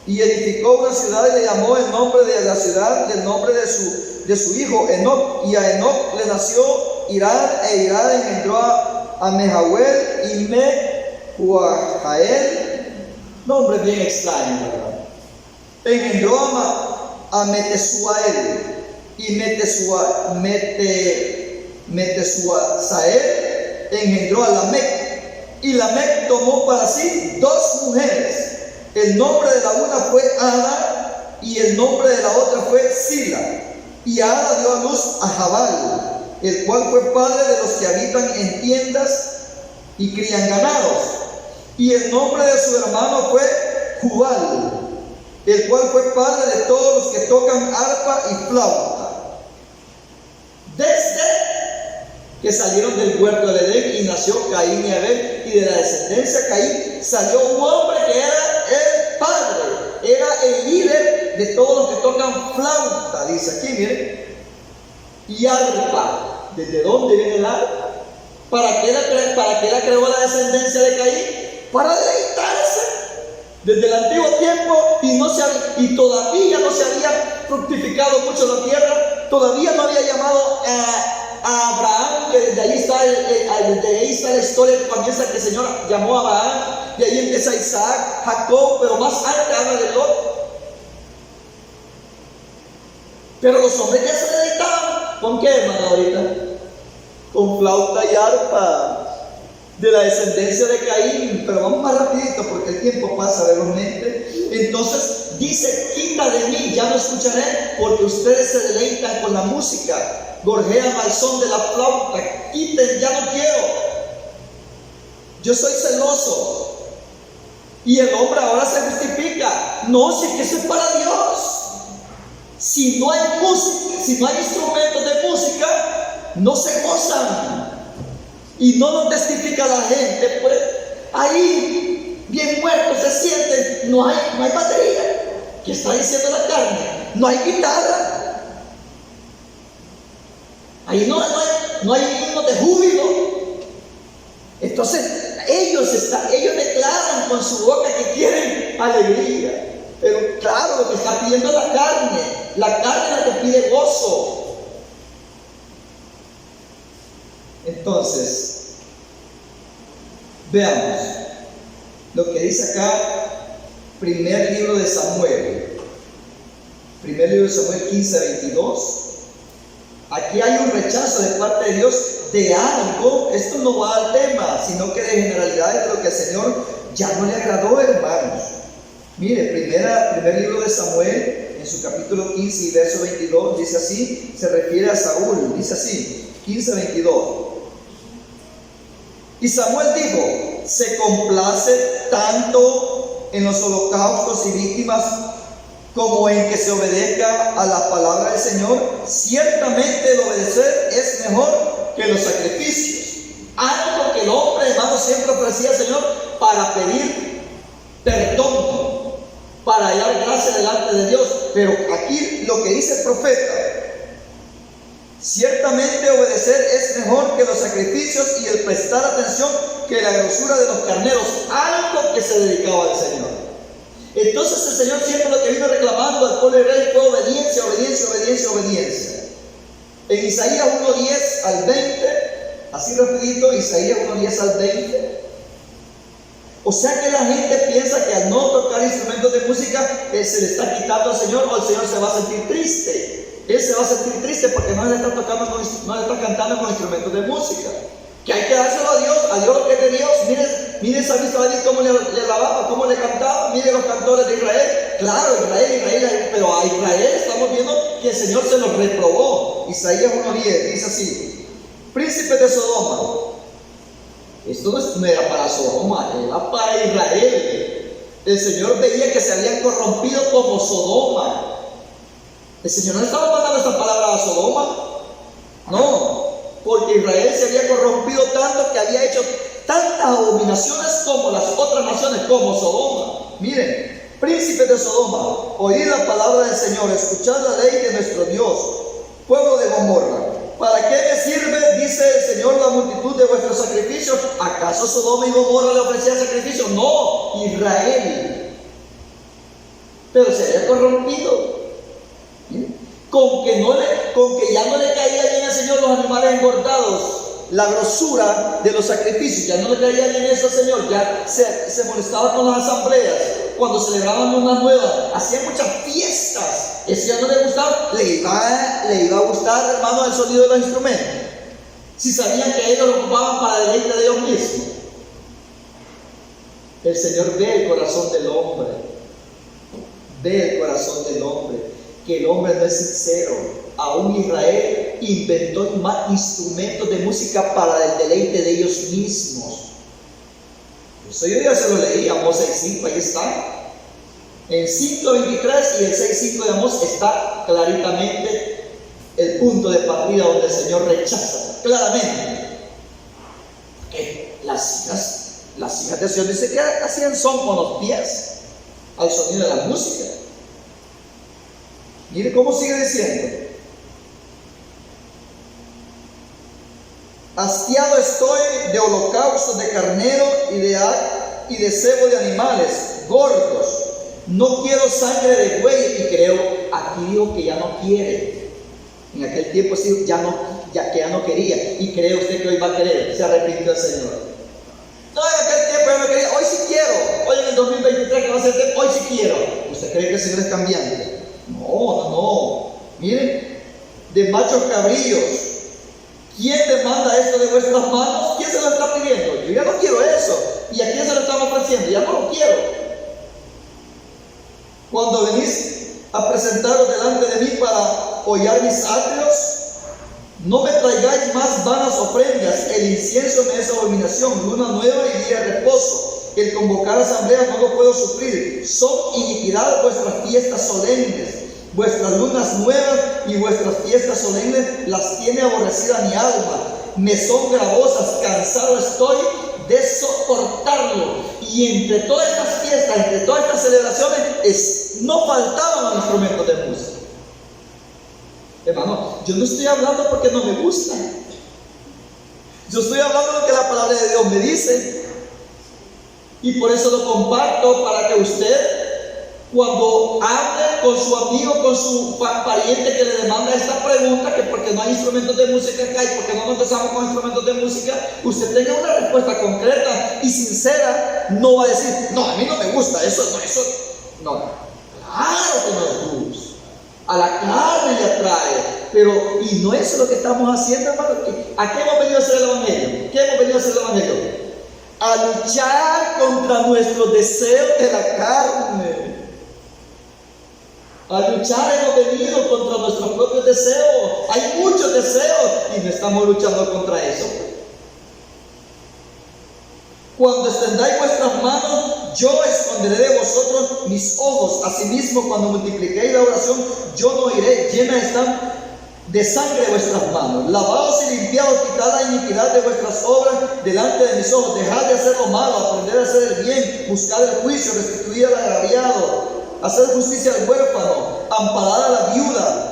y edificó una ciudad y le llamó el nombre de la ciudad del nombre de su hijo Enoc. Y a Enoc le nació Irad, e Irad engendró a Mehahuel y Mehujael, nombre bien extraño, ¿verdad? Engendró a Metesuael, y Metesuael engendró a Lamec. Y Lamec tomó para sí 2 mujeres. El nombre de la una fue Ada, y el nombre de la otra fue Sila. Y Ada dio a luz a Jabal, el cual fue padre de los que habitan en tiendas y crían ganados. Y el nombre de su hermano fue Jubal, el cual fue padre de todos los que tocan arpa y flauta. Desde que salieron del huerto del Edén, y nació Caín y Abel, y de la descendencia de Caín salió un hombre que era el padre, era el líder de todos los que tocan flauta, dice aquí, miren, y arpa. ¿Desde dónde viene el arpa? ¿Para qué la creó la descendencia de Caín? Para deleitarse. Desde el antiguo tiempo, y todavía no se había fructificado mucho la tierra, todavía no había llamado a Abraham, que desde ahí está la historia que comienza, que el Señor llamó a Abraham, de ahí empieza Isaac, Jacob, pero más antes habla de Lot. Pero los hombres ya se deleitaban. ¿Con qué, hermano, ahorita? Con flauta y arpa, de la descendencia de Caín. Pero vamos más rapidito porque el tiempo pasa velozmente. Entonces dice: quita de mí, ya no escucharé, porque ustedes se deleitan con la música, gorjean al son de la flauta. Quiten, ya no quiero. Yo soy celoso. Y el hombre ahora se justifica. No, si es que eso es para Dios. Si no hay música, si no hay instrumentos de música, no se gozan. Y no lo testifica la gente, pues ahí bien muertos se sienten. No hay batería. ¿Qué está diciendo la carne? No hay guitarra. Ahí no hay himnos de júbilo. Entonces ellos declaran con su boca que quieren alegría. Pero claro, lo que está pidiendo es la carne es la que pide gozo. Entonces, veamos lo que dice acá, primer libro de Samuel 15:22. Aquí hay un rechazo de parte de Dios de algo. Esto no va al tema, sino que de generalidades de lo que al Señor ya no le agradó, hermanos. Mire, primer libro de Samuel, en su capítulo 15 y verso 22, dice así, se refiere a Saúl, dice así, 15:22. Y Samuel dijo: se complace tanto en los holocaustos y víctimas como en que se obedezca a la palabra del Señor. Ciertamente el obedecer es mejor que los sacrificios. Algo que el hombre, hermano, siempre ofrecía al Señor para pedir perdón, para hallar gracia delante de Dios. Pero aquí lo que dice el profeta: ciertamente obedecer es mejor que los sacrificios y el prestar atención que la grosura de los carneros, algo que se dedicaba al Señor. Entonces el Señor siempre lo que vino reclamando al pueblo de Israel fue obediencia, obediencia, obediencia, obediencia. En Isaías 1:10 al 20, así rapidito, Isaías 1:10 al 20. O sea que la gente piensa que al no tocar instrumentos de música se le está quitando al Señor, o el Señor se va a sentir triste. Él se va a sentir triste porque no le está cantando con instrumentos de música. Que hay que dárselo a Dios lo que es de Dios. Miren Salmista David cómo le alababa, cómo le cantaba. Miren los cantores de Israel. Claro, Israel, pero a Israel estamos viendo que el Señor se los reprobó. Isaías 1:10 dice así: príncipes de Sodoma. Esto no era para Sodoma, era para Israel. El Señor veía que se habían corrompido como Sodoma. El Señor no estaba mandando esta palabra a Sodoma. No, porque Israel se había corrompido tanto que había hecho tantas abominaciones como las otras naciones, como Sodoma. Miren, príncipes de Sodoma, oíd la palabra del Señor, escuchad la ley de nuestro Dios, pueblo de Gomorra. ¿Para qué me sirve, dice el Señor, la multitud de vuestros sacrificios? ¿Acaso Sodoma y Gomorra le ofrecían sacrificios? No, Israel. Pero se había corrompido. Con que ya no le caía bien al Señor los animales engordados, la grosura de los sacrificios, ya no le caía bien eso al Señor, ya se molestaba con las asambleas, cuando celebraban lunas nuevas, hacían muchas fiestas, eso ya no le gustaba, le iba a gustar, hermano, el sonido de los instrumentos, si sabían que ellos lo ocupaban para el deleite de Dios mismo. El Señor ve el corazón del hombre, que el hombre no es sincero. Aún Israel inventó más instrumentos de música para el deleite de ellos mismos. Eso yo ya se lo leí, Amós 6:5, ahí está. En 5:23 y el 6:5 de Amós está claritamente el punto de partida donde el Señor rechaza claramente que las hijas de Sion dice que hacían son con los pies al sonido de la música. Mire cómo sigue diciendo: hastiado estoy de holocaustos de carnero y de cebo de animales gordos. No quiero sangre de buey. Y creo, aquí digo que ya no quiere. En aquel tiempo sí, que ya no quería. Y cree usted que hoy va a querer. Se arrepintió el Señor. No, en aquel tiempo ya no quería. Hoy sí quiero. Hoy en el 2023 que va a ser, hoy sí quiero. ¿Usted cree que el Señor es cambiante? No. Miren, de machos cabrillos. ¿Quién demanda esto de vuestras manos? ¿Quién se lo está pidiendo? Yo ya no quiero eso. ¿Y a quién se lo estamos ofreciendo? Ya no lo quiero. Cuando venís a presentaros delante de mí para hollar mis atrios, no me traigáis más vanas ofrendas. El incienso me es abominación, luna nueva y día de reposo. El convocar asambleas no lo puedo sufrir. Son iniquidad vuestras fiestas solemnes. Vuestras lunas nuevas y vuestras fiestas solemnes las tiene aborrecida mi alma. Me son gravosas, cansado estoy de soportarlo. Y entre todas estas fiestas, entre todas estas celebraciones, no faltaban los instrumentos de música. Hermano, yo no estoy hablando porque no me gusta. Yo estoy hablando de lo que la palabra de Dios me dice. Y por eso lo comparto, para que usted, cuando hable con su amigo, con su pariente que le demanda esta pregunta, que porque no hay instrumentos de música acá y porque no nos empezamos con instrumentos de música, usted tenga una respuesta concreta y sincera. No va a decir, no, a mí no me gusta eso. No, claro que nos gusta. A la carne le atrae, pero y no es lo que estamos haciendo, hermano. ¿A qué hemos venido a hacer el Evangelio? ¿Qué hemos venido a hacer el Evangelio? A luchar contra nuestros deseos de la carne. A luchar hemos venido contra nuestros propios deseos. Hay muchos deseos y no estamos luchando contra eso. Cuando extendáis vuestras manos, yo esconderé de vosotros mis ojos. Asimismo, cuando multipliquéis la oración, yo no iré. Llenas están de sangre vuestras manos. Lavaos y limpiaos, quitad la iniquidad de vuestras obras delante de mis ojos. Dejad de hacer lo malo, aprended a hacer el bien, buscad el juicio, restituid al agraviado. hacer justicia al huérfano, amparar a la viuda.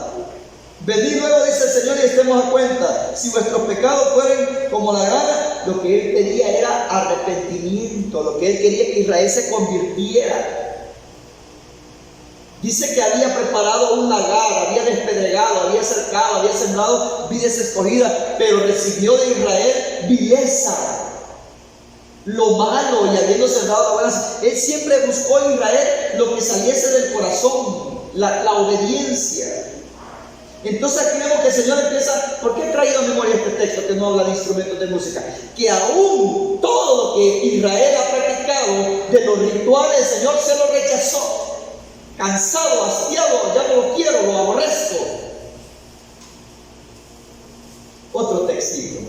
Venid luego, dice el Señor, y estemos a cuenta. Si vuestros pecados fueren como la grana, lo que Él pedía era arrepentimiento, lo que Él quería que Israel se convirtiera. Dice que había preparado un lagar, había despedregado, había cercado, había sembrado vides escogidas, pero recibió de Israel vileza, lo malo, y habiendo sembrado la buena. Él siempre buscó en Israel lo que saliese del corazón, la obediencia. Entonces aquí vemos que el Señor empieza. ¿Por qué he traído a memoria este texto que no habla de instrumentos de música? Que aún todo lo que Israel ha practicado de los rituales, el Señor se lo rechazó. Cansado, hastiado, ya no lo quiero, lo aborrezco. Otro textito.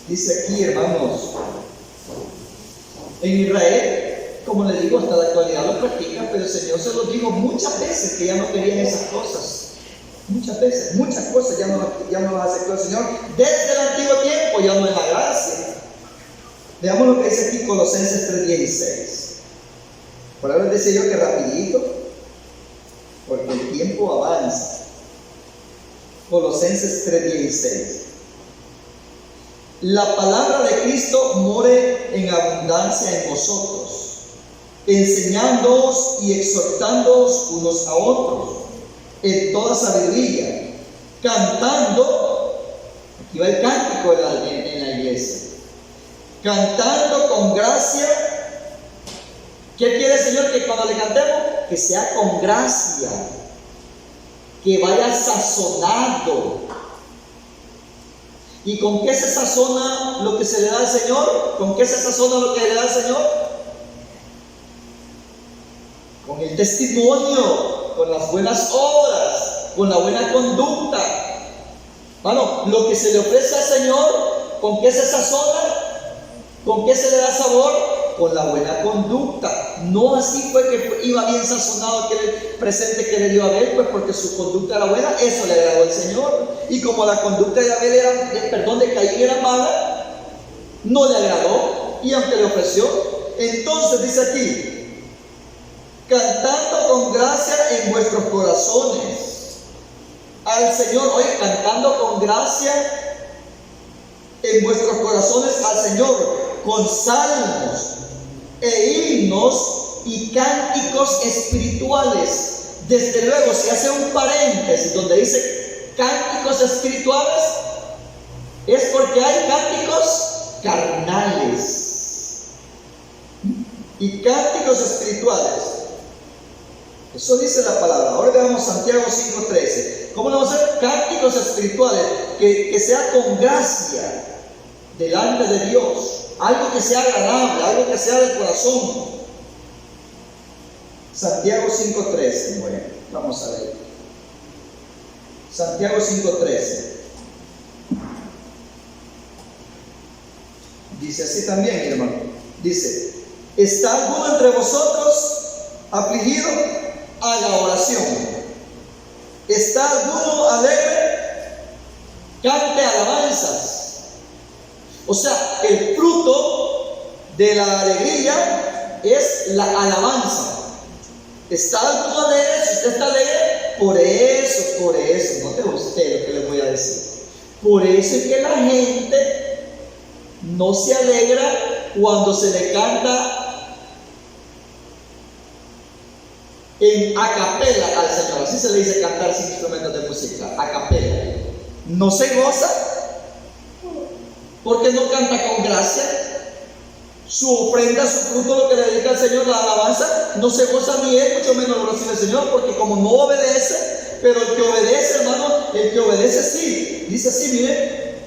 Dice aquí, hermanos, en Israel, como les digo, hasta la actualidad lo practican, pero el Señor se lo dijo muchas veces que ya no querían esas cosas. Muchas veces, muchas cosas ya no las aceptó el Señor. Desde el antiguo tiempo ya no es la gracia. Veamos lo que dice aquí Colosenses 3:16. Por ahora les decía yo que rapidito, porque el tiempo avanza. Colosenses 3:16. La palabra de Cristo more en abundancia en vosotros, enseñándoos y exhortándoos unos a otros en toda sabiduría, cantando. Aquí va el cántico en la iglesia. Cantando con gracia. ¿Qué quiere el Señor? Que cuando le cantemos, que sea con gracia, que vaya sazonado. ¿Y con qué se sazona lo que se le da al Señor? ¿Con qué se sazona lo que le da al Señor? Con el testimonio, con las buenas obras, con la buena conducta. Bueno, lo que se le ofrece al Señor, ¿con qué se sazona? ¿Con qué se le da sabor? Con la buena conducta. No así fue que iba bien sazonado aquel presente que le dio a Abel, pues porque su conducta era buena, eso le agradó al Señor. Y como la conducta de Abel de Caín era mala, no le agradó, y aunque le ofreció, entonces dice aquí, cantando con gracia en vuestros corazones al Señor. Oye, cantando con gracia en vuestros corazones al Señor, con salmos e himnos y cánticos espirituales. Desde luego, si hace un paréntesis donde dice cánticos espirituales, es porque hay cánticos carnales y cánticos espirituales. Eso dice la palabra. Ahora veamos Santiago 5:13. ¿Cómo le vamos a hacer? Cánticos espirituales, que sea con gracia delante de Dios. Algo que sea agradable, algo que sea del corazón. Santiago 5:13. Bueno, vamos a ver. Santiago 5:13. Dice así también, mi hermano. Dice: ¿está alguno entre vosotros afligido? Haga oración. ¿Está alguno alegre? Cante alabanzas. O sea, el fruto de la alegría es la alabanza. ¿Está alguno alegre? Si usted está alegre, por eso, note usted lo que les voy a decir. Por eso es que la gente no se alegra cuando se le canta en a capela al Señor. Así se le dice cantar sin instrumentos de música, a capela. No se goza porque no canta con gracia. Su ofrenda, su fruto, lo que le dedica al Señor, la alabanza, no se goza ni él, mucho menos lo recibe el Señor, porque como no obedece. Pero el que obedece, hermano, el que obedece sí. Dice así, miren,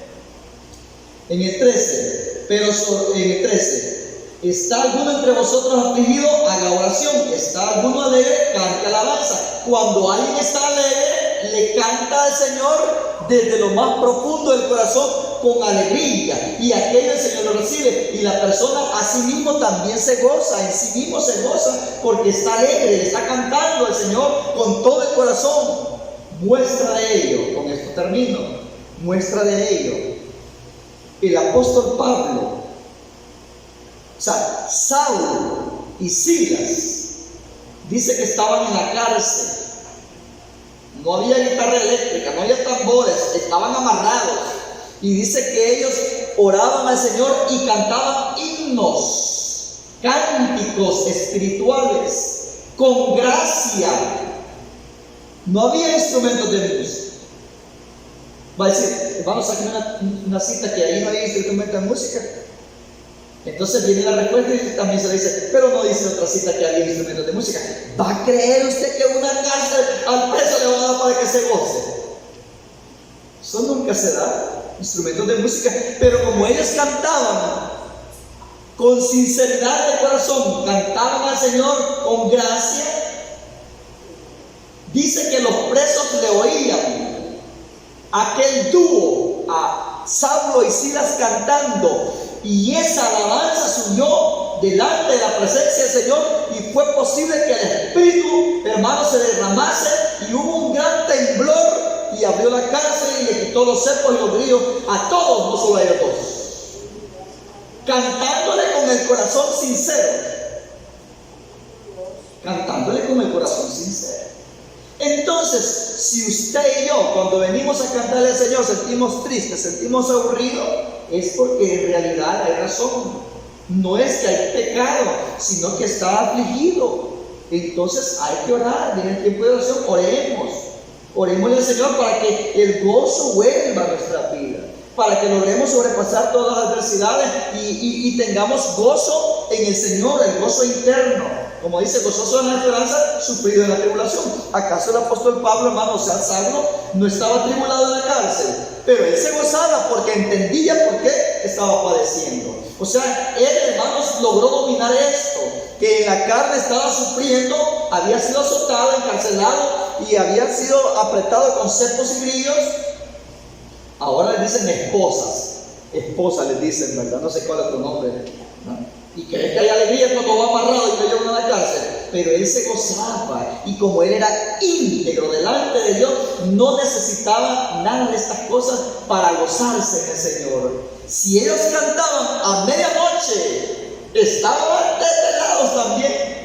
en el 13, en el 13. ¿Está alguno entre vosotros afligido? Haga oración. ¿Está alguno alegre? Cante alabanza. Cuando alguien está alegre, le canta al Señor desde lo más profundo del corazón con alegría, y aquello el Señor lo recibe, y la persona a sí mismo también se goza, en sí mismo se goza porque está alegre, le está cantando al Señor con todo el corazón. Muestra de ello, con esto termino, muestra de ello, el apóstol Pablo O sea, Saulo y Silas dice que estaban en la cárcel. No había guitarra eléctrica, no había tambores, estaban amarrados. Y dice que ellos oraban al Señor y cantaban himnos, cánticos espirituales, con gracia. No había instrumentos de música. Va a decir, vamos a hacer una cita que ahí no había instrumentos de música. Entonces viene la respuesta y también se le dice, pero no dice otra cita que había instrumentos de música. ¿Va a creer usted que una cárcel al preso le va a dar para que se goce? Eso nunca se da, instrumentos de música. Pero como ellos cantaban con sinceridad de corazón, cantaban al Señor con gracia, dice que los presos le oían aquel dúo, a Saulo y Silas cantando, y esa alabanza subió delante de la presencia del Señor, y fue posible que el Espíritu, hermano, se derramase, y hubo un gran temblor, y abrió la cárcel y le quitó los cepos y los grillos a todos, no solo a ellos dos, cantándole con el corazón sincero, cantándole con el corazón sincero. Entonces, si usted y yo, cuando venimos a cantarle al Señor, sentimos tristes, sentimos aburridos, es porque en realidad hay razón. No es que hay pecado, sino que está afligido. Entonces hay que orar. Viene el tiempo de oración, oremos. Orémosle al Señor para que el gozo vuelva a nuestra vida, para que logremos sobrepasar todas las adversidades y tengamos gozo en el Señor, el gozo interno. Como dice, gozoso en la esperanza, sufrido en la tribulación. ¿Acaso el apóstol Pablo, hermano, o sea, Saulo, no estaba tribulado en la cárcel? Pero él se gozaba porque entendía por qué estaba padeciendo. O sea, él, hermanos, logró dominar esto, que en la carne estaba sufriendo, había sido azotado, encarcelado y había sido apretado con cepos y grillos. Ahora les dicen esposas les dicen, ¿verdad? No sé cuál es tu nombre, ¿no? Y cree que hay alegría cuando va amarrado y lo llevan a la cárcel. Pero él se gozaba, y como él era íntegro delante de Dios, no necesitaba nada de estas cosas para gozarse en el Señor. Si ellos cantaban a medianoche, estaban desvelados también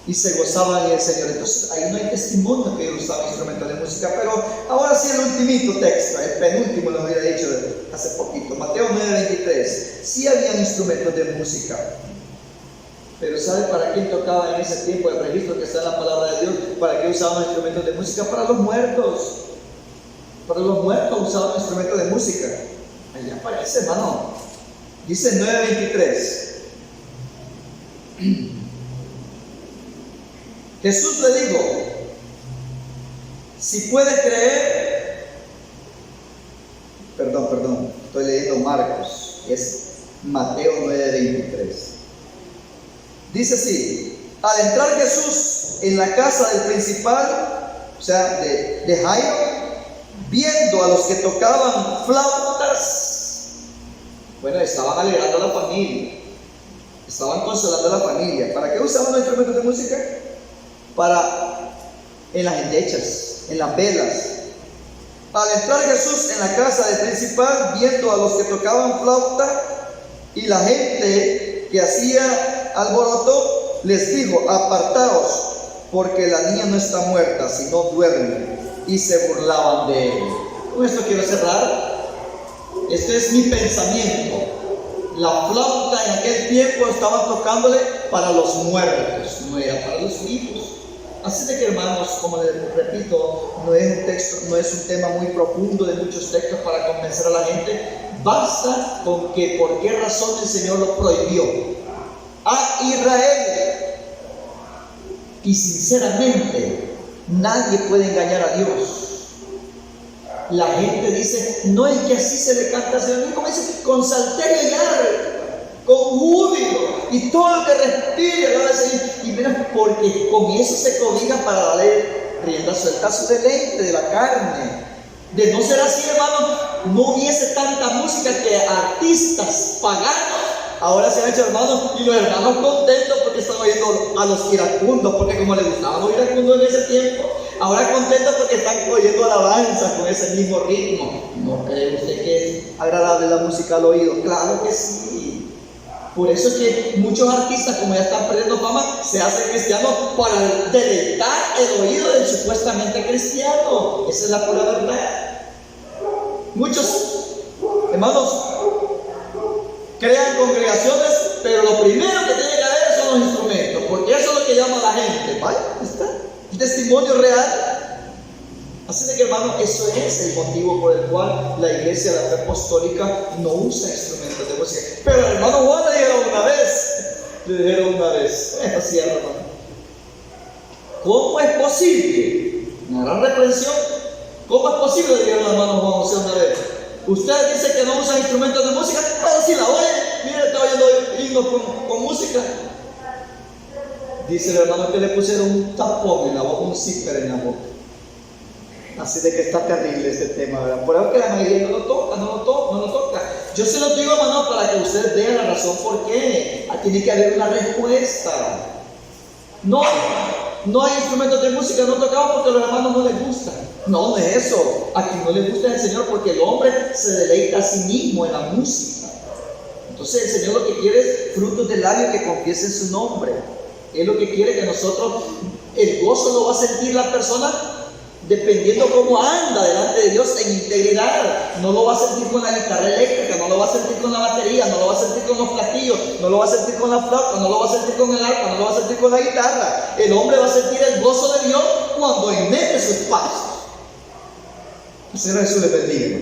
y se gozaban en el Señor. Entonces ahí no hay testimonio que ellos usaban instrumentos de música. Pero ahora sí, el ultimito texto, el penúltimo, lo había dicho hace poquito, Mateo 9:23. Sí habían instrumentos de música, pero ¿sabe para quién tocaba en ese tiempo? El registro que está en la palabra de Dios. ¿Para qué usaban instrumentos de música? Para los muertos. Para los muertos usaban instrumentos de música. Allá aparece, hermano. Dice 9:23. Jesús le dijo, si puede creer, perdón, estoy leyendo Marcos, es Mateo 9:23. Dice así: al entrar Jesús en la casa del principal, o sea, de Jairo, viendo a los que tocaban flautas, bueno, estaban alegrando a la familia, estaban consolando a la familia. ¿Para qué usaban los instrumentos de música? Para en las endechas, en las velas. Al entrar Jesús en la casa del principal, viendo a los que tocaban flauta y la gente que hacía alboroto, les dijo: apartaos, porque la niña no está muerta, sino duerme. Y se burlaban de él. Con esto quiero cerrar. Este es mi pensamiento. La flauta en aquel tiempo estaban tocándole para los muertos, no era para los vivos. Así de que, hermanos, como les repito, no es un tema muy profundo de muchos textos para convencer a la gente. Basta con que por qué razón el Señor lo prohibió a Israel. Y sinceramente, nadie puede engañar a Dios. La gente dice, no es que así se le canta al Señor, como dice, con salterio y arpa, con júbilo, y todo lo que respire, ¿verdad, Señor? Y mira, porque con eso se cobija para darle rienda suelta a su deleite de la carne. De no ser así, hermano, no hubiese tanta música que artistas paganos ahora se han hecho hermanos, y los hermanos contentos porque están oyendo a los iracundos, porque como les gustaban los iracundos en ese tiempo, ahora contentos porque están oyendo alabanzas con ese mismo ritmo. ¿No cree usted que es agradable la música al oído? Claro que sí. Por eso es que muchos artistas, como ya están perdiendo fama, se hacen cristianos para deleitar el oído del supuestamente cristiano. Esa es la pura verdad. Muchos hermanos crean congregaciones, pero lo primero que tiene que haber son los instrumentos, porque eso es lo que llama a la gente. Vaya, está un testimonio real. Así de que, hermano, eso es el motivo por el cual la iglesia de la fe apostólica no usa instrumentos de música. Pero al hermano Juan le dijeron una vez, es cierto, hermano. ¿Cómo es posible? Una gran reprensión. ¿Cómo es posible? Le dijeron al hermano Juan José una vez. Usted dice que no usa instrumentos de música, pero si la oye, mire, está oyendo himnos con música. Dice el hermano que le pusieron un tapón en la boca, un zipper en la boca. Así de que está terrible este tema, ¿verdad? Por eso que la mayoría no lo toca. Yo se lo digo, hermano, para que ustedes vean la razón por qué. Tiene que haber una respuesta. No hay instrumentos de música no tocados porque a los hermanos no les gusta. No es eso. A quien no le gusta es el Señor, porque el hombre se deleita a sí mismo en la música. Entonces el Señor lo que quiere es frutos de labios que confiesen su nombre. Él lo que quiere que nosotros, el gozo lo va a sentir la persona dependiendo cómo anda delante de Dios en integridad. No lo va a sentir con la guitarra eléctrica, no lo va a sentir con la batería, no lo va a sentir con los platillos, no lo va a sentir con la flauta, no lo va a sentir con el arpa, no lo va a sentir con la guitarra. El hombre va a sentir el gozo de Dios cuando enmete sus pasos. Que Señor Jesús le bendiga.